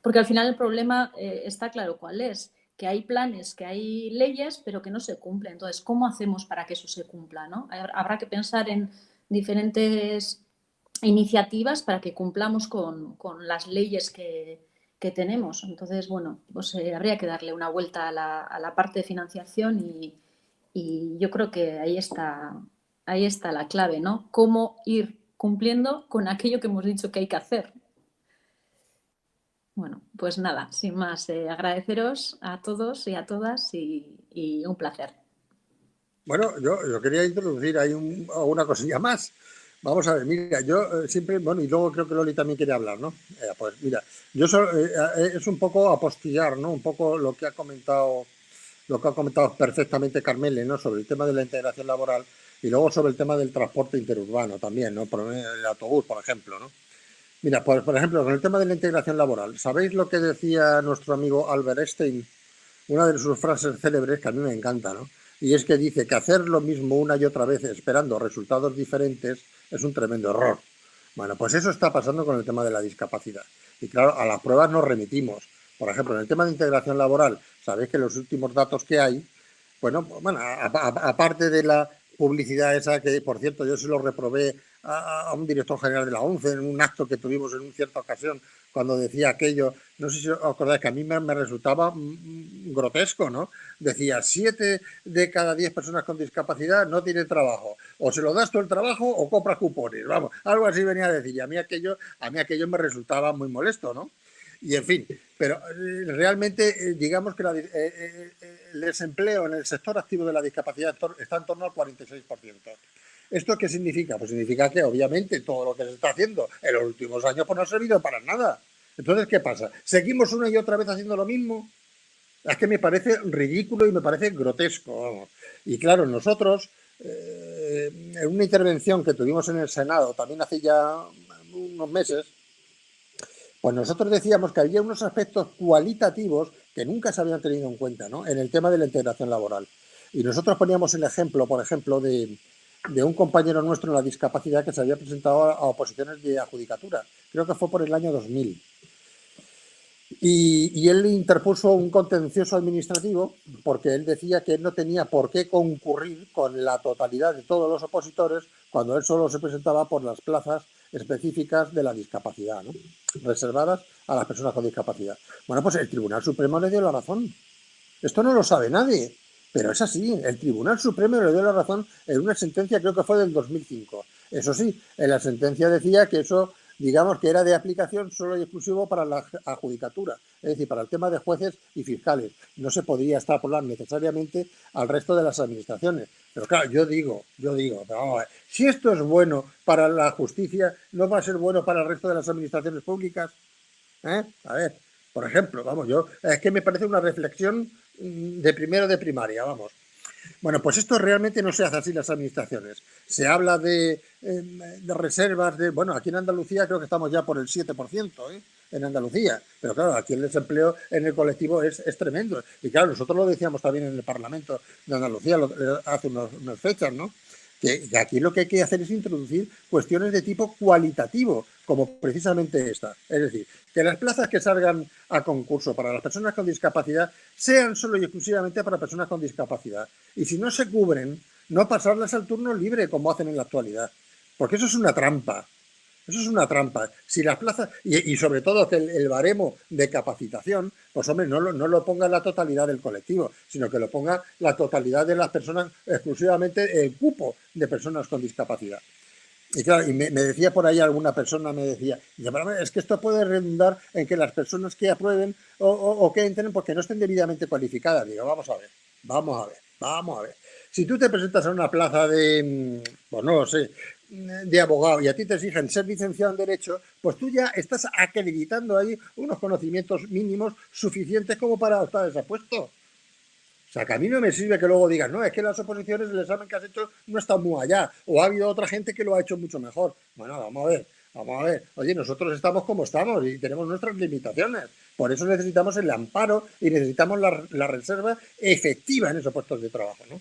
porque al final el problema está claro cuál es, que hay planes, que hay leyes, pero que no se cumplen. Entonces, ¿cómo hacemos para que eso se cumpla, ¿no? Habrá que pensar en diferentes iniciativas para que cumplamos con las leyes que tenemos. Entonces, bueno, pues habría que darle una vuelta a la parte de financiación y yo creo que ahí está la clave, ¿no? Cómo ir cumpliendo con aquello que hemos dicho que hay que hacer. Bueno, pues nada, sin más, agradeceros a todos y a todas y un placer. Bueno, yo quería introducir ahí una cosilla más. Vamos a ver, mira, yo siempre, bueno, y luego creo que Loli también quiere hablar, ¿no? Pues mira, yo es un poco apostillar, ¿no? Un poco lo que ha comentado perfectamente Carmele, ¿no? Sobre el tema de la integración laboral y luego sobre el tema del transporte interurbano también, ¿no? Por el autobús, por ejemplo, ¿no? Mira, pues, por ejemplo, con el tema de la integración laboral, ¿sabéis lo que decía nuestro amigo Albert Einstein? Una de sus frases célebres que a mí me encanta, ¿no? Y es que dice que hacer lo mismo una y otra vez esperando resultados diferentes es un tremendo error. Bueno, pues eso está pasando con el tema de la discapacidad. Y claro, a las pruebas nos remitimos. Por ejemplo, en el tema de integración laboral, sabéis que los últimos datos que hay, bueno, aparte de la publicidad esa que, por cierto, yo se lo reprobé a un director general de la ONCE en un acto que tuvimos en una cierta ocasión, cuando decía aquello, no sé si os acordáis que a mí me resultaba grotesco, ¿no? Decía, 7 de cada 10 personas con discapacidad no tienen trabajo. O se lo das tú el trabajo o compras cupones. Vamos, algo así venía a decir. Y a mí aquello me resultaba muy molesto, ¿no? Y en fin, pero realmente digamos que el desempleo en el sector activo de la discapacidad está en torno al 46%. ¿Esto qué significa? Pues significa que obviamente todo lo que se está haciendo en los últimos años pues no ha servido para nada. Entonces, ¿qué pasa? ¿Seguimos una y otra vez haciendo lo mismo? Es que me parece ridículo y me parece grotesco, vamos. Y claro, nosotros, en una intervención que tuvimos en el Senado también hace ya unos meses, pues nosotros decíamos que había unos aspectos cualitativos que nunca se habían tenido en cuenta, ¿no? En el tema de la integración laboral. Y nosotros poníamos el ejemplo, por ejemplo, de un compañero nuestro en la discapacidad que se había presentado a oposiciones de adjudicatura. Creo que fue por el año 2000. Y él interpuso un contencioso administrativo porque él decía que él no tenía por qué concurrir con la totalidad de todos los opositores cuando él solo se presentaba por las plazas específicas de la discapacidad, ¿no? Reservadas a las personas con discapacidad. Bueno, pues el Tribunal Supremo le dio la razón. Esto no lo sabe nadie, pero es así. El Tribunal Supremo le dio la razón en una sentencia, creo que fue del 2005. Eso sí, en la sentencia decía que eso, digamos, que era de aplicación solo y exclusivo para la adjudicatura, es decir, para el tema de jueces y fiscales. No se podría extrapolar necesariamente al resto de las administraciones. Pero claro, yo digo, pero vamos a ver, si esto es bueno para la justicia, ¿no va a ser bueno para el resto de las administraciones públicas? A ver, por ejemplo, vamos, es que me parece una reflexión de primero de primaria, vamos. Bueno, pues esto realmente no se hace así en las administraciones. Se habla de reservas, bueno, aquí en Andalucía creo que estamos ya por el 7%, en Andalucía, pero claro, aquí el desempleo en el colectivo es tremendo. Y claro, nosotros lo decíamos también en el Parlamento de Andalucía hace unas fechas, ¿no? Que aquí lo que hay que hacer es introducir cuestiones de tipo cualitativo, como precisamente esta. Es decir, que las plazas que salgan a concurso para las personas con discapacidad sean solo y exclusivamente para personas con discapacidad. Y si no se cubren, no pasarlas al turno libre como hacen en la actualidad. Porque eso es una trampa. Eso es una trampa. Si las plazas, y sobre todo que el baremo de capacitación, pues hombre, no lo ponga la totalidad del colectivo, sino que lo ponga la totalidad de las personas, exclusivamente el cupo de personas con discapacidad. Y claro, y me decía por ahí alguna persona, me decía, es que esto puede redundar en que las personas que aprueben o que entren porque no estén debidamente cualificadas. Digo, vamos a ver. Si tú te presentas a una plaza de, pues no lo sé, de abogado y a ti te exigen ser licenciado en Derecho, pues tú ya estás acreditando ahí unos conocimientos mínimos suficientes como para optar a ese puesto. O sea, que a mí no me sirve que luego digas, no, es que las oposiciones, el examen que has hecho no está muy allá, o ha habido otra gente que lo ha hecho mucho mejor. Bueno, vamos a ver. Oye, nosotros estamos como estamos y tenemos nuestras limitaciones. Por eso necesitamos el amparo y necesitamos la reserva efectiva en esos puestos de trabajo, ¿no?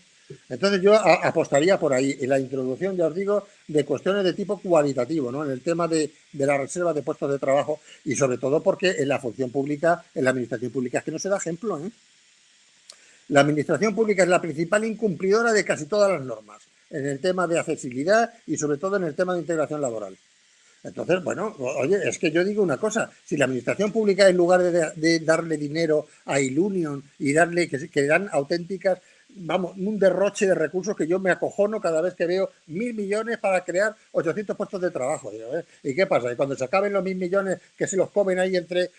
Entonces yo apostaría por ahí, en la introducción, ya os digo, de cuestiones de tipo cualitativo, ¿no? En el tema de la reserva de puestos de trabajo y sobre todo porque en la función pública, en la administración pública, es que no se da ejemplo, ¿eh? La administración pública es la principal incumplidora de casi todas las normas, en el tema de accesibilidad y sobre todo en el tema de integración laboral. Entonces, bueno, oye, es que yo digo una cosa, si la administración pública en lugar de darle dinero a Ilunion y darle, que dan auténticas, vamos, un derroche de recursos que yo me acojono cada vez que veo 1.000 millones para crear 800 puestos de trabajo. Digo, ¿y qué pasa? Y cuando se acaben los 1.000 millones que se los comen ahí entre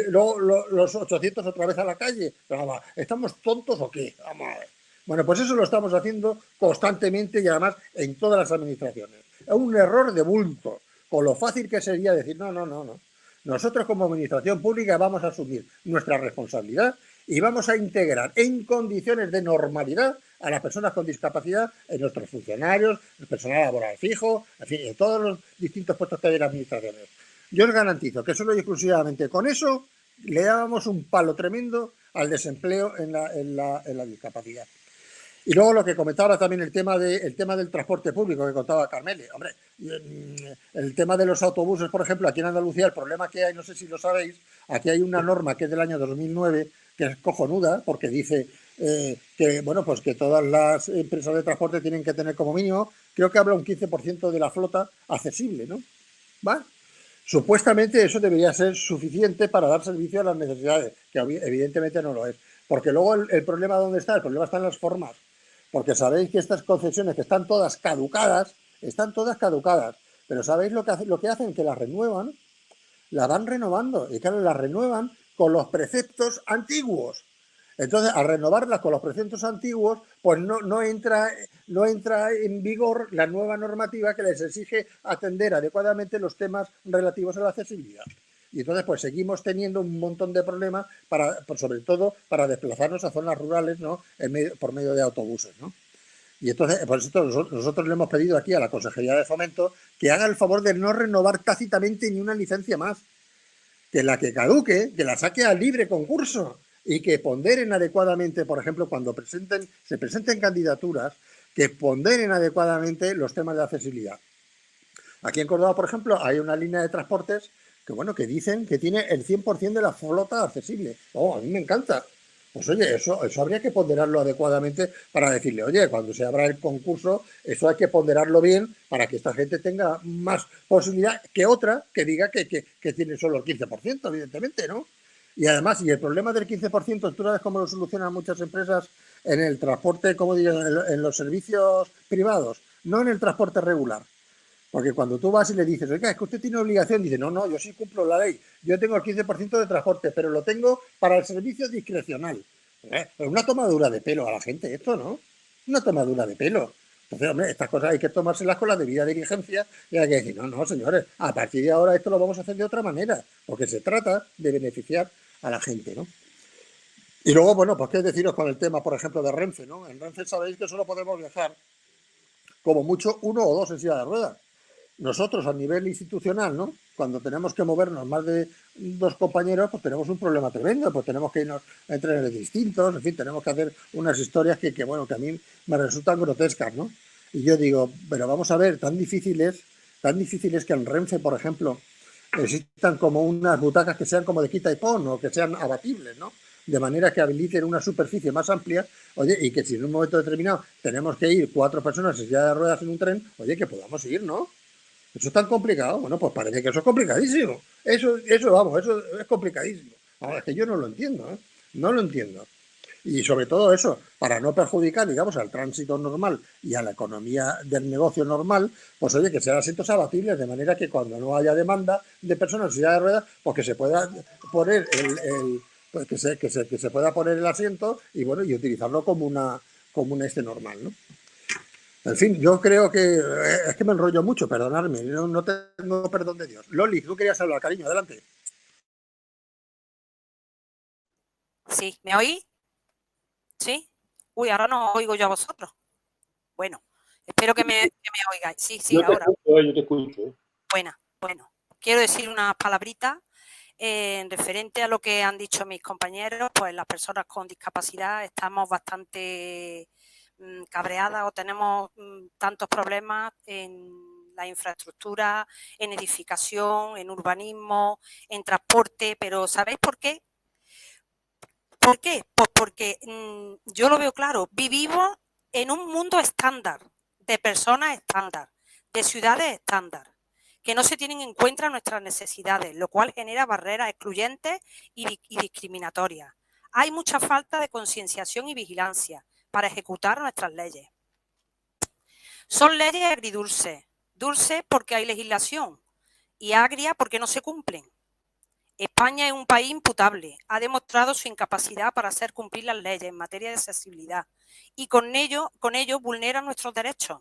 luego los 800 otra vez a la calle. Vamos, ¿estamos tontos o qué? Vamos a ver. Bueno, pues eso lo estamos haciendo constantemente y además en todas las administraciones. Es un error de bulto. Con lo fácil que sería decir, no. Nosotros como administración pública vamos a asumir nuestra responsabilidad y vamos a integrar en condiciones de normalidad a las personas con discapacidad en nuestros funcionarios, el personal laboral fijo, en fin, en todos los distintos puestos que hay en las administraciones. Yo os garantizo que solo y exclusivamente con eso le dábamos un palo tremendo al desempleo en la discapacidad. Y luego lo que comentaba también el tema del transporte público que contaba Carmele. Hombre, el tema de los autobuses, por ejemplo, aquí en Andalucía el problema que hay, no sé si lo sabéis, aquí hay una norma que es del año 2009 que es cojonuda porque dice que, bueno, pues que todas las empresas de transporte tienen que tener como mínimo, creo que habla un 15% de la flota accesible, ¿no? ¿Va? Supuestamente eso debería ser suficiente para dar servicio a las necesidades, que evidentemente no lo es. Porque luego el problema, ¿dónde está? El problema está en las formas. Porque sabéis que estas concesiones que están todas caducadas, pero ¿sabéis lo que hacen? Que las renuevan, las van renovando, y claro, las renuevan con los preceptos antiguos. Entonces, al renovarlas con los preceptos antiguos, pues no entra en vigor la nueva normativa que les exige atender adecuadamente los temas relativos a la accesibilidad. Y entonces, pues seguimos teniendo un montón de problemas, sobre todo para desplazarnos a zonas rurales, ¿no? Por medio de autobuses, ¿no? Y entonces, por eso nosotros le hemos pedido aquí a la Consejería de Fomento que haga el favor de no renovar tácitamente ni una licencia más. Que la que caduque, que la saque a libre concurso y que ponderen adecuadamente, por ejemplo, cuando se presenten candidaturas, que ponderen adecuadamente los temas de accesibilidad. Aquí en Córdoba, por ejemplo, hay una línea de transportes que, bueno, que dicen que tiene el 100% de la flota accesible. Oh, a mí me encanta. Pues oye, eso habría que ponderarlo adecuadamente para decirle, oye, cuando se abra el concurso, eso hay que ponderarlo bien para que esta gente tenga más posibilidad que otra que diga que tiene solo el 15%, evidentemente, ¿no? Y además, y el problema del 15%, tú sabes cómo lo solucionan muchas empresas en el transporte, como digo, en los servicios privados, no en el transporte regular. Porque cuando tú vas y le dices, oiga, es que usted tiene obligación, dice, no, yo sí cumplo la ley, yo tengo el 15% de transporte, pero lo tengo para el servicio discrecional. Es una tomadura de pelo a la gente esto, ¿no? Una tomadura de pelo. Entonces, hombre, estas cosas hay que tomárselas con la debida diligencia y hay que decir, no, señores, a partir de ahora esto lo vamos a hacer de otra manera, porque se trata de beneficiar a la gente, ¿no? Y luego, bueno, pues qué deciros con el tema, por ejemplo, de Renfe, ¿no? En Renfe sabéis que solo podemos viajar como mucho 1 o 2 en silla de ruedas. Nosotros a nivel institucional, ¿no? Cuando tenemos que movernos más de 2 compañeros, pues tenemos un problema tremendo, pues tenemos que irnos a trenes distintos, en fin, tenemos que hacer unas historias que bueno, que a mí me resultan grotescas, ¿no? Y yo digo, pero vamos a ver, tan difícil es que en Renfe, por ejemplo, existan como unas butacas que sean como de quita y pon o que sean abatibles, ¿no? De manera que habiliten una superficie más amplia, oye, y que si en un momento determinado tenemos que ir 4 personas en silla de ruedas en un tren, oye, que podamos ir, ¿no? ¿Eso es tan complicado? Bueno, pues parece que eso es complicadísimo. Eso es complicadísimo. Ahora, es que yo no lo entiendo, ¿eh? No lo entiendo. Y sobre todo eso, para no perjudicar, digamos, al tránsito normal y a la economía del negocio normal, pues oye, que sean asientos abatibles, de manera que cuando no haya demanda de personas en silla de ruedas, pues que se pueda poner pues que se pueda poner el asiento y bueno, y utilizarlo como un normal, ¿no? En fin, yo creo que es que me enrollo mucho, perdonadme, no tengo perdón de Dios. Loli, tú querías hablar, cariño, adelante. Sí, ¿me oí? ¿Sí? Uy, ahora no oigo yo a vosotros. Bueno, espero que me oigáis. Sí, ahora. Yo te escucho. Bueno, quiero decir unas palabritas en referente a lo que han dicho mis compañeros. Pues las personas con discapacidad estamos bastante cabreadas o tenemos tantos problemas en la infraestructura, en edificación, en urbanismo, en transporte, pero ¿sabéis por qué? ¿Por qué? Pues porque yo lo veo claro, vivimos en un mundo estándar, de personas estándar, de ciudades estándar, que no se tienen en cuenta nuestras necesidades, lo cual genera barreras excluyentes y discriminatorias. Hay mucha falta de concienciación y vigilancia para ejecutar nuestras leyes. Son leyes agridulces, dulces porque hay legislación y agria porque no se cumplen. España es un país imputable, ha demostrado su incapacidad para hacer cumplir las leyes en materia de accesibilidad y con ello vulnera nuestros derechos.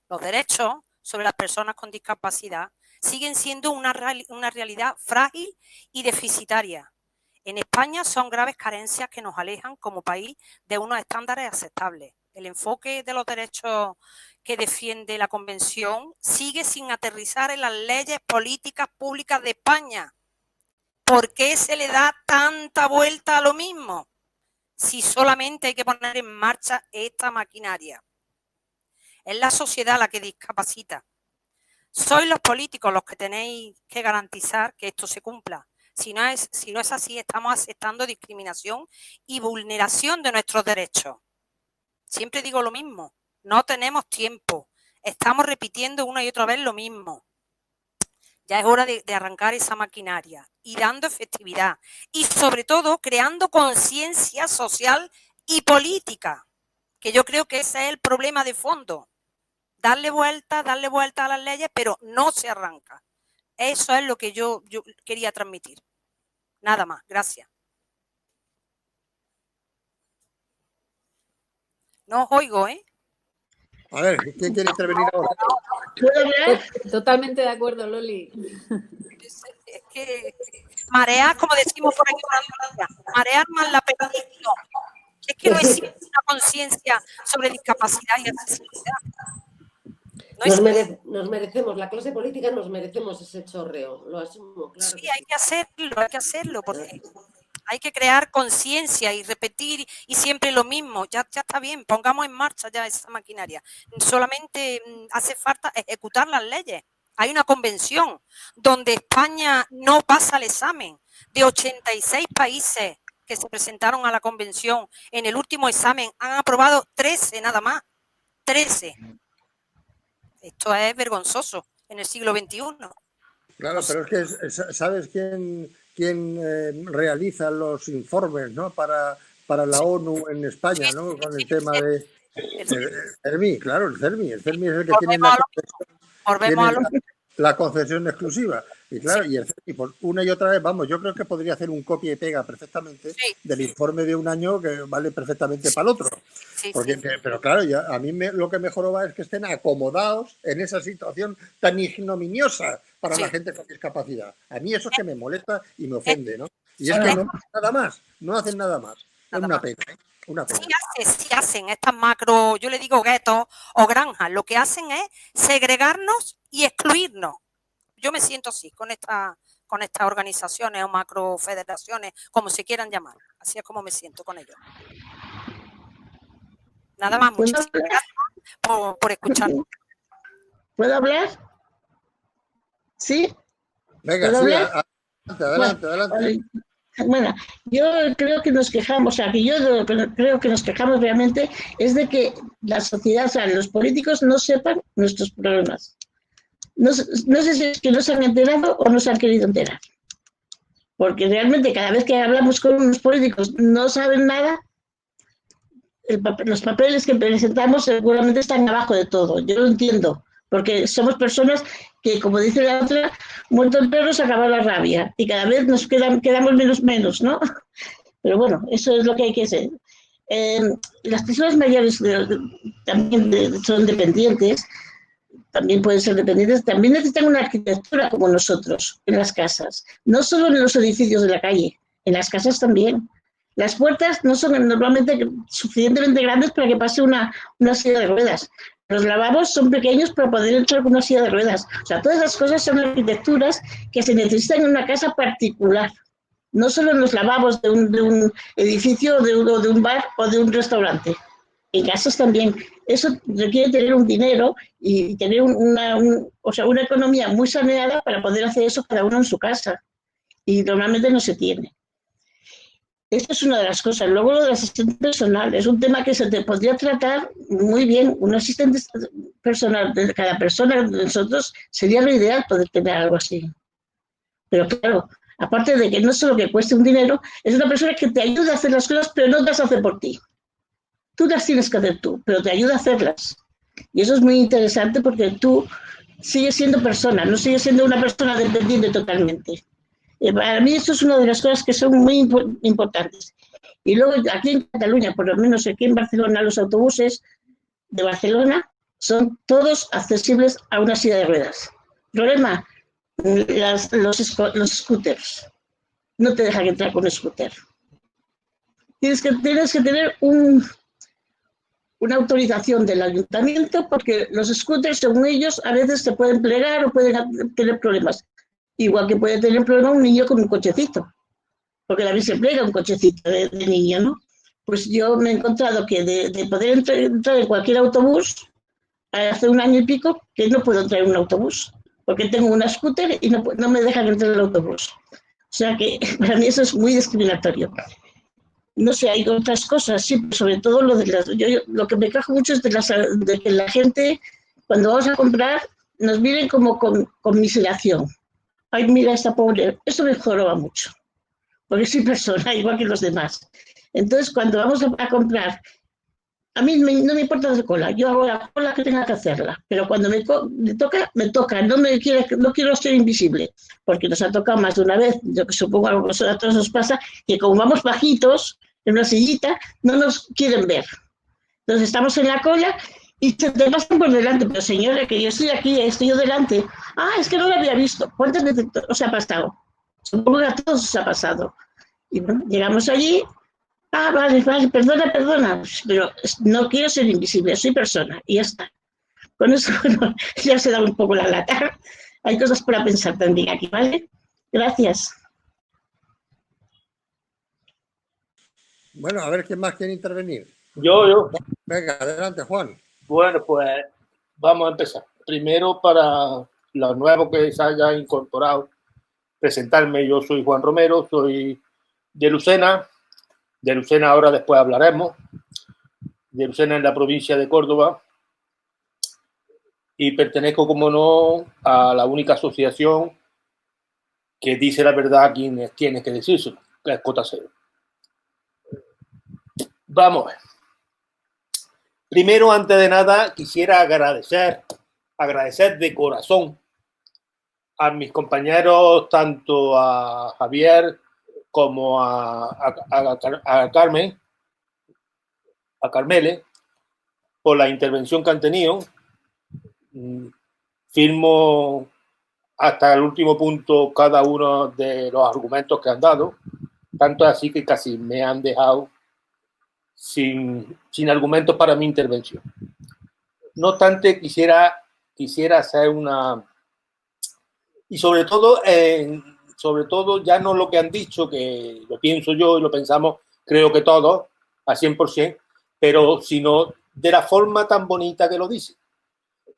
Los derechos sobre las personas con discapacidad siguen siendo una realidad frágil y deficitaria. En España son graves carencias que nos alejan como país de unos estándares aceptables. El enfoque de los derechos que defiende la Convención sigue sin aterrizar en las leyes políticas públicas de España. ¿Por qué se le da tanta vuelta a lo mismo? Si solamente hay que poner en marcha esta maquinaria. Es la sociedad la que discapacita. Sois los políticos los que tenéis que garantizar que esto se cumpla. Si no es así, estamos aceptando discriminación y vulneración de nuestros derechos. Siempre digo lo mismo, no tenemos tiempo, estamos repitiendo una y otra vez lo mismo. Ya es hora de arrancar esa maquinaria y dando efectividad y sobre todo creando conciencia social y política, que yo creo que ese es el problema de fondo. Darle vuelta a las leyes, pero no se arranca. Eso es lo que yo quería transmitir. Nada más, gracias. No os oigo, ¿eh? A ver, ¿quién quiere intervenir ahora? Totalmente de acuerdo, Loli. Es que marear, como decimos por aquí en Andalucía, marear más la percepción. Es que no existe una conciencia sobre discapacidad y accesibilidad. Nos merecemos, la clase política nos merecemos ese chorreo, lo asumo, claro. Sí, hay que hacerlo, porque hay que crear conciencia y repetir y siempre lo mismo. Ya está bien, pongamos en marcha ya esa maquinaria. Solamente hace falta ejecutar las leyes. Hay una convención donde España no pasa el examen. De 86 países que se presentaron a la convención, en el último examen han aprobado 13 nada más. 13. Esto es vergonzoso en el siglo XXI. Claro, pero es que ¿sabes quién realiza los informes, ¿no? para la ONU en España, ¿no? Con el tema de CERMI, claro, el CERMI es el que tiene la concesión exclusiva. Y claro, y por una y otra vez, vamos, yo creo que podría hacer un copia y pega perfectamente del informe de un año que vale perfectamente para el otro. Pero claro, a mí lo que me joroba es que estén acomodados en esa situación tan ignominiosa para la gente con discapacidad. A mí eso es que me molesta y me ofende, ¿no? Y es que no hacen nada más, no hacen nada más. Es una pena, ¿eh? Una pena. Sí hacen estas macro, yo le digo guetos o granjas, lo que hacen es segregarnos y excluirnos. Yo me siento así con estas organizaciones o macrofederaciones, como se quieran llamar. Así es como me siento con ellos. Nada más, muchísimas gracias por escucharnos. ¿Puedo hablar? ¿Sí? Venga, sí, adelante. Bueno, yo creo que nos quejamos, creo que nos quejamos realmente es de que la sociedad, o sea, los políticos no sepan nuestros problemas. No sé si es que no se han enterado o no se han querido enterar. Porque realmente cada vez que hablamos con unos políticos no saben nada. Los papeles que presentamos seguramente están abajo de todo. Yo lo entiendo, porque somos personas que, como dice la otra, muerto el perro se acaba la rabia. Y cada vez nos quedamos menos, ¿no? Pero bueno, eso es lo que hay que hacer. Las personas mayores también son dependientes. También pueden ser dependientes, también necesitan una arquitectura como nosotros en las casas, no solo en los edificios de la calle, en las casas también. Las puertas no son normalmente suficientemente grandes para que pase una silla de ruedas. Los lavabos son pequeños para poder entrar con una silla de ruedas. O sea, todas esas cosas son arquitecturas que se necesitan en una casa particular, no solo en los lavabos de un edificio, de un bar o de un restaurante. en casas también. Eso requiere tener un dinero y tener una economía muy saneada para poder hacer eso cada uno en su casa. Y normalmente no se tiene. Esta es una de las cosas. Luego lo del asistente personal es un tema que se te podría tratar muy bien. Un asistente personal de cada persona de nosotros sería lo ideal poder tener algo así. Pero claro, aparte de que no solo que cueste un dinero, es una persona que te ayuda a hacer las cosas, pero no las hace por ti. Tú las tienes que hacer tú, pero te ayuda a hacerlas. Y eso es muy interesante porque tú sigues siendo persona, no sigues siendo una persona dependiente totalmente. Para mí esto es una de las cosas que son muy importantes. Y luego aquí en Cataluña, por lo menos aquí en Barcelona, los autobuses de Barcelona son todos accesibles a una silla de ruedas. Problema, los scooters. No te dejan entrar con un scooter. Tienes que tener una autorización del ayuntamiento porque los scooters, según ellos, a veces se pueden plegar o pueden tener problemas. Igual que puede tener problemas un niño con un cochecito, porque también se plega un cochecito de niño, ¿no? Pues yo me he encontrado que de poder entrar en cualquier autobús, hace un año y pico, que no puedo entrar en un autobús, porque tengo una scooter y no me dejan entrar en el autobús. O sea que para mí eso es muy discriminatorio. No sé, hay otras cosas, sí, sobre todo lo lo que me quejo mucho es de que la gente, cuando vamos a comprar, nos miren como con miseración. Ay, mira esta pobre, eso me joroba mucho, porque soy persona igual que los demás. Entonces, cuando vamos a comprar, a mí no me importa hacer cola, yo hago la cola que tenga que hacerla, pero cuando me toca, me toca, no quiero ser invisible, porque nos ha tocado más de una vez, yo que supongo que a todos nos pasa, que como vamos bajitos, en una sillita, no nos quieren ver. Entonces estamos en la cola y se te pasan por delante, pero señora, que yo estoy aquí, estoy yo delante. Ah, es que no lo había visto. ¿Cuántas veces os ha pasado? Supongo que a todos os ha pasado. Y bueno, llegamos allí. Ah, vale, perdona, pero no quiero ser invisible, soy persona y ya está. Con eso, bueno, ya se da un poco la lata. Hay cosas para pensar también aquí, ¿vale? Gracias. Bueno, a ver quién más quiere intervenir. Yo. Venga, adelante, Juan. Bueno, pues vamos a empezar. Primero, para los nuevos que se hayan incorporado, presentarme. Yo soy Juan Romero, soy de Lucena. De Lucena ahora después hablaremos. De Lucena en la provincia de Córdoba. Y pertenezco, como no, a la única asociación que dice la verdad a quienes tiene que decírselo, que es Cota Cero. Vamos a ver. Primero, antes de nada, quisiera agradecer de corazón a mis compañeros, tanto a Javier como a Carmen, a Carmele, por la intervención que han tenido. Firmo hasta el último punto cada uno de los argumentos que han dado, tanto así que casi me han dejado sin argumentos para mi intervención. No obstante, quisiera hacer una... Y sobre todo ya no lo que han dicho, que lo pienso yo y lo pensamos, creo que todos, a 100%, pero sino de la forma tan bonita que lo dicen.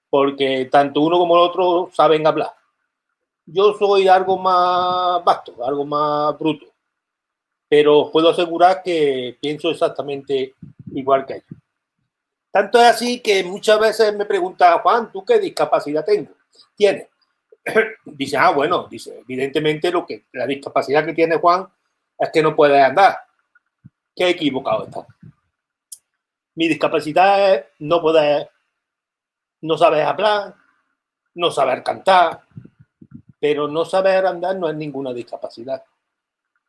Porque tanto uno como el otro saben hablar. Yo soy algo más vasto, algo más bruto, pero puedo asegurar que pienso exactamente igual que ellos. Tanto es así que muchas veces me preguntan, Juan, ¿tú qué discapacidad tienes? Dice, bueno, dice, evidentemente la discapacidad que tiene Juan es que no puede andar. Qué equivocado está. Mi discapacidad es no poder, no saber hablar, no saber cantar, pero no saber andar no es ninguna discapacidad.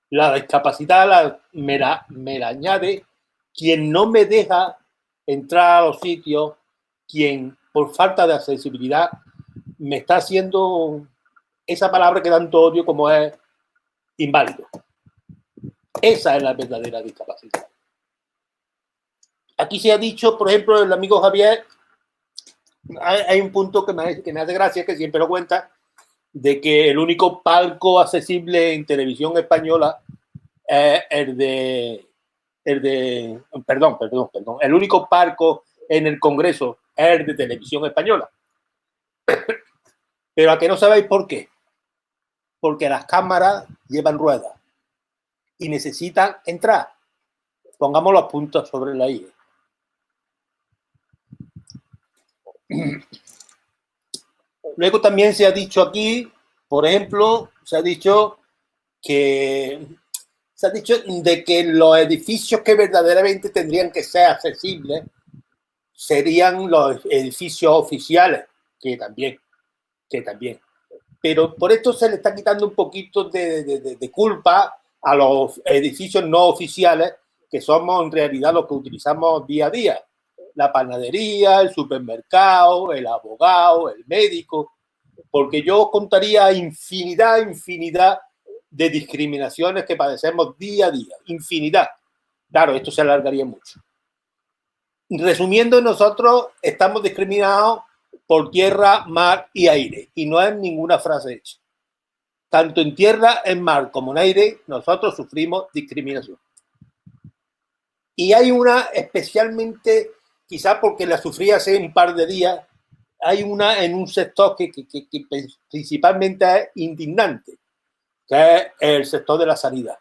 La discapacidad me la añade quien no me deja entrar a los sitios, quien por falta de accesibilidad me está haciendo esa palabra que tanto odio como es inválido. Esa es la verdadera discapacidad. Aquí se ha dicho, por ejemplo, el amigo Javier, hay un punto que me hace gracia, que siempre lo cuenta, de que el único palco accesible en televisión española es el el único palco en el Congreso es el de Televisión Española. Pero a que no sabéis por qué. Porque las cámaras llevan ruedas y necesitan entrar. Pongamos los puntos sobre la I. Luego también se ha dicho aquí, por ejemplo, se ha dicho de que los edificios que verdaderamente tendrían que ser accesibles serían los edificios oficiales, que también. Pero por esto se le está quitando un poquito de culpa a los edificios no oficiales, que somos en realidad los que utilizamos día a día. La panadería, el supermercado, el abogado, el médico, porque yo contaría infinidad de discriminaciones que padecemos día a día, infinidad. Claro, esto se alargaría mucho. Resumiendo, nosotros estamos discriminados por tierra, mar y aire, y no es ninguna frase hecha. Tanto en tierra, en mar como en aire, nosotros sufrimos discriminación. Y hay una especialmente, quizás porque la sufrí hace un par de días, hay una en un sector que principalmente es indignante, que es el sector de la sanidad.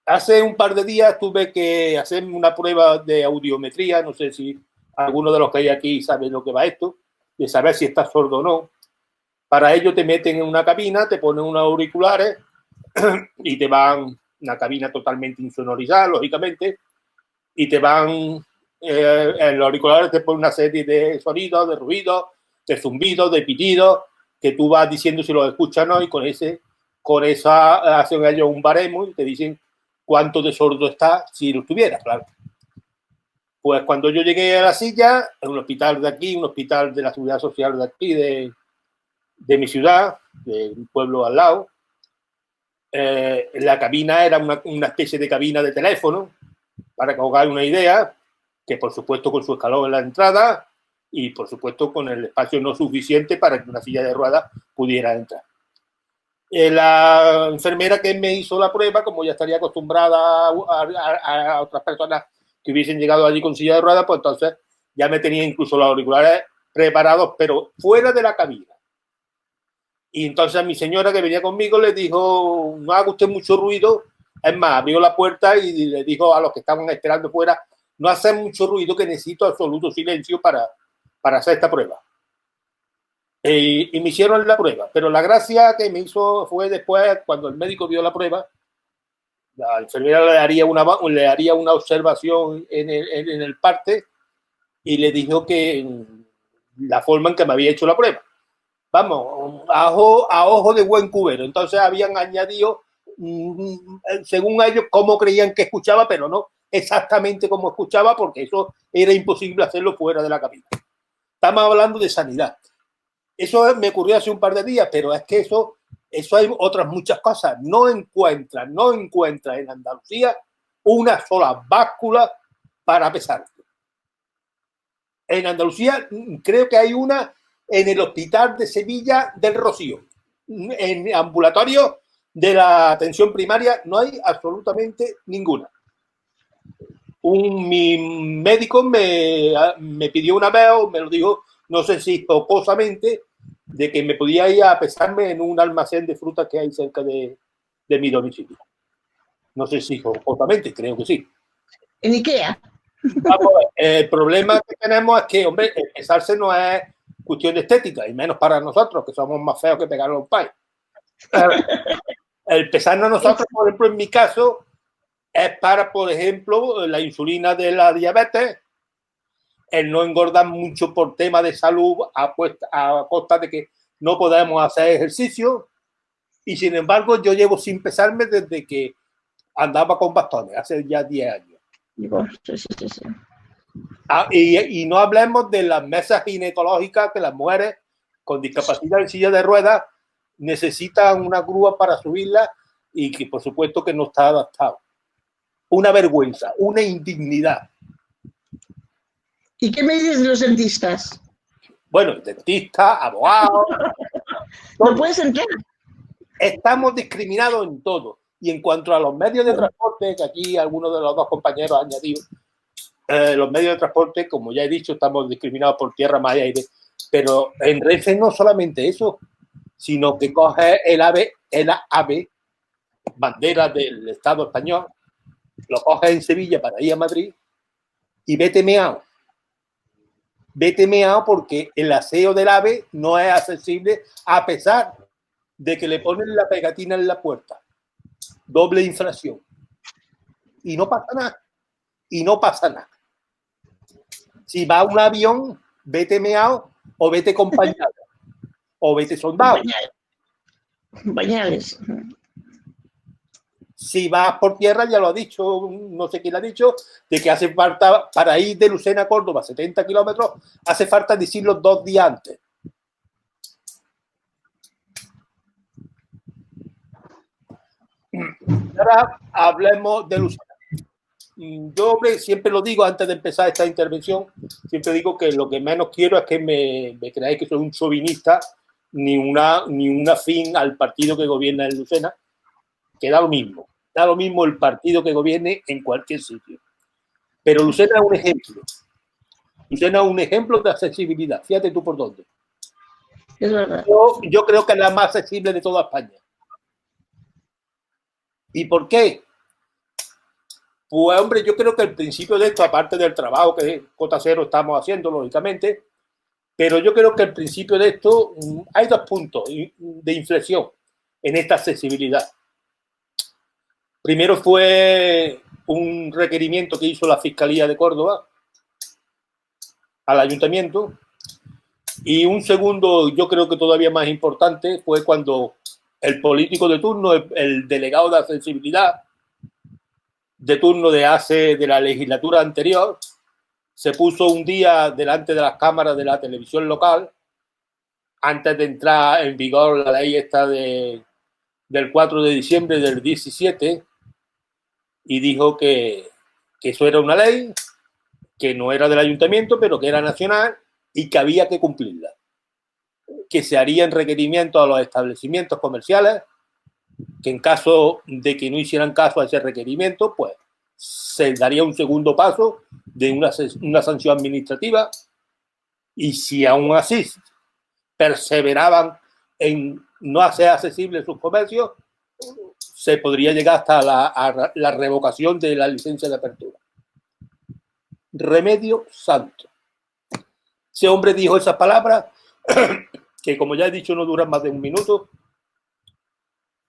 Hace un par de días tuve que hacer una prueba de audiometría, no sé si alguno de los que hay aquí sabe lo que va esto, de saber si estás sordo o no. Para ello te meten en una cabina, te ponen unos auriculares y te van, una cabina totalmente insonorizada, lógicamente, y te van, en los auriculares te ponen una serie de sonidos, de ruidos, de zumbidos, de pitidos, que tú vas diciendo si los escuchas o no, y con esa hacen ellos un baremo y te dicen cuánto de sordo está si lo tuviera, claro. Pues cuando yo llegué a la silla, en un hospital de aquí, un hospital de la Seguridad Social de aquí, de mi ciudad, de un pueblo al lado, la cabina era una especie de cabina de teléfono, para que os hagáis una idea, que por supuesto con su escalón en la entrada y por supuesto con el espacio no suficiente para que una silla de ruedas pudiera entrar. La enfermera que me hizo la prueba, como ya estaría acostumbrada a otras personas que hubiesen llegado allí con silla de ruedas, pues entonces ya me tenía incluso los auriculares preparados, pero fuera de la cabina. Y entonces a mi señora que venía conmigo le dijo, no haga usted mucho ruido. Es más, abrió la puerta y le dijo a los que estaban esperando fuera, no hacer mucho ruido, que necesito absoluto silencio para hacer esta prueba. Y me hicieron la prueba, pero la gracia que me hizo fue después, cuando el médico vio la prueba, la enfermera le haría una observación en el parte y le dijo que la forma en que me había hecho la prueba. Vamos, a ojo de buen cubero. Entonces habían añadido, según ellos, cómo creían que escuchaba, pero no exactamente cómo escuchaba, porque eso era imposible hacerlo fuera de la cabina. Estamos hablando de sanidad. Eso me ocurrió hace un par de días, pero es que eso hay otras muchas cosas. No encuentra en Andalucía una sola báscula para pesarte. En Andalucía creo que hay una en el hospital de Sevilla del Rocío. En ambulatorio de la atención primaria no hay absolutamente ninguna. Mi médico me pidió una vez, o me lo dijo, no sé si jocosamente, de que me podía ir a pesarme en un almacén de frutas que hay cerca de mi domicilio. No sé si jocosamente, creo que sí. ¿En Ikea? Vamos, el problema que tenemos es que, hombre, el pesarse no es cuestión de estética, y menos para nosotros, que somos más feos que pegar a un país. El pesarnos nosotros, por ejemplo, en mi caso, es para, por ejemplo, la insulina de la diabetes, el no engordar mucho por tema de salud a costa de que no podemos hacer ejercicio, y sin embargo yo llevo sin pesarme desde que andaba con bastones, hace ya 10 años. Sí. Y no hablemos de las mesas ginecológicas que las mujeres con discapacidad en silla de ruedas necesitan una grúa para subirla y que por supuesto que no está adaptado. Una vergüenza, una indignidad. ¿Y qué me dices de los dentistas? Bueno, dentistas, abogados. No puedes entrar. Estamos discriminados en todo. Y en cuanto a los medios de transporte, que aquí algunos de los dos compañeros han añadido, los medios de transporte, como ya he dicho, estamos discriminados por tierra, mar y aire, pero en Renfe no solamente eso, sino que coge el AVE, bandera del Estado español, lo coge en Sevilla para ir a Madrid y vete meao. Vete meao porque el aseo del AVE no es accesible a pesar de que le ponen la pegatina en la puerta. Doble inflación. Y no pasa nada. Y no pasa nada. Si va un avión, vete meao o vete acompañado. O vete soldado. Bañales. Si vas por tierra, ya lo ha dicho, no sé quién lo ha dicho, de que hace falta, para ir de Lucena a Córdoba, 70 kilómetros, hace falta decirlo 2 días antes. Ahora hablemos de Lucena. Yo, hombre, siempre lo digo antes de empezar esta intervención, siempre digo que lo que menos quiero es que me creáis que soy un chauvinista ni una afín al partido que gobierna en Lucena, que da lo mismo el partido que gobierne en cualquier sitio. Pero Lucena es un ejemplo. Lucena es un ejemplo de accesibilidad. Fíjate tú por dónde. Es verdad. Yo creo que es la más accesible de toda España. ¿Y por qué? Pues, hombre, yo creo que el principio de esto, aparte del trabajo que Cota Cero estamos haciendo, lógicamente, pero yo creo que el principio de esto, hay 2 puntos de inflexión en esta accesibilidad. Primero fue un requerimiento que hizo la Fiscalía de Córdoba al ayuntamiento, y un segundo, yo creo que todavía más importante, fue cuando el político de turno, el delegado de accesibilidad de turno de la legislatura anterior, se puso un día delante de las cámaras de la televisión local, antes de entrar en vigor la ley esta del 4 de diciembre del 17, y dijo que eso era una ley, que no era del ayuntamiento, pero que era nacional y que había que cumplirla. Que se harían requerimientos a los establecimientos comerciales, que en caso de que no hicieran caso a ese requerimiento, pues se daría un segundo paso de una sanción administrativa, y si aún así perseveraban en no hacer accesibles sus comercios, se podría llegar hasta la revocación de la licencia de apertura. Remedio santo. Ese hombre dijo esas palabras que, como ya he dicho, no duran más de 1 minuto,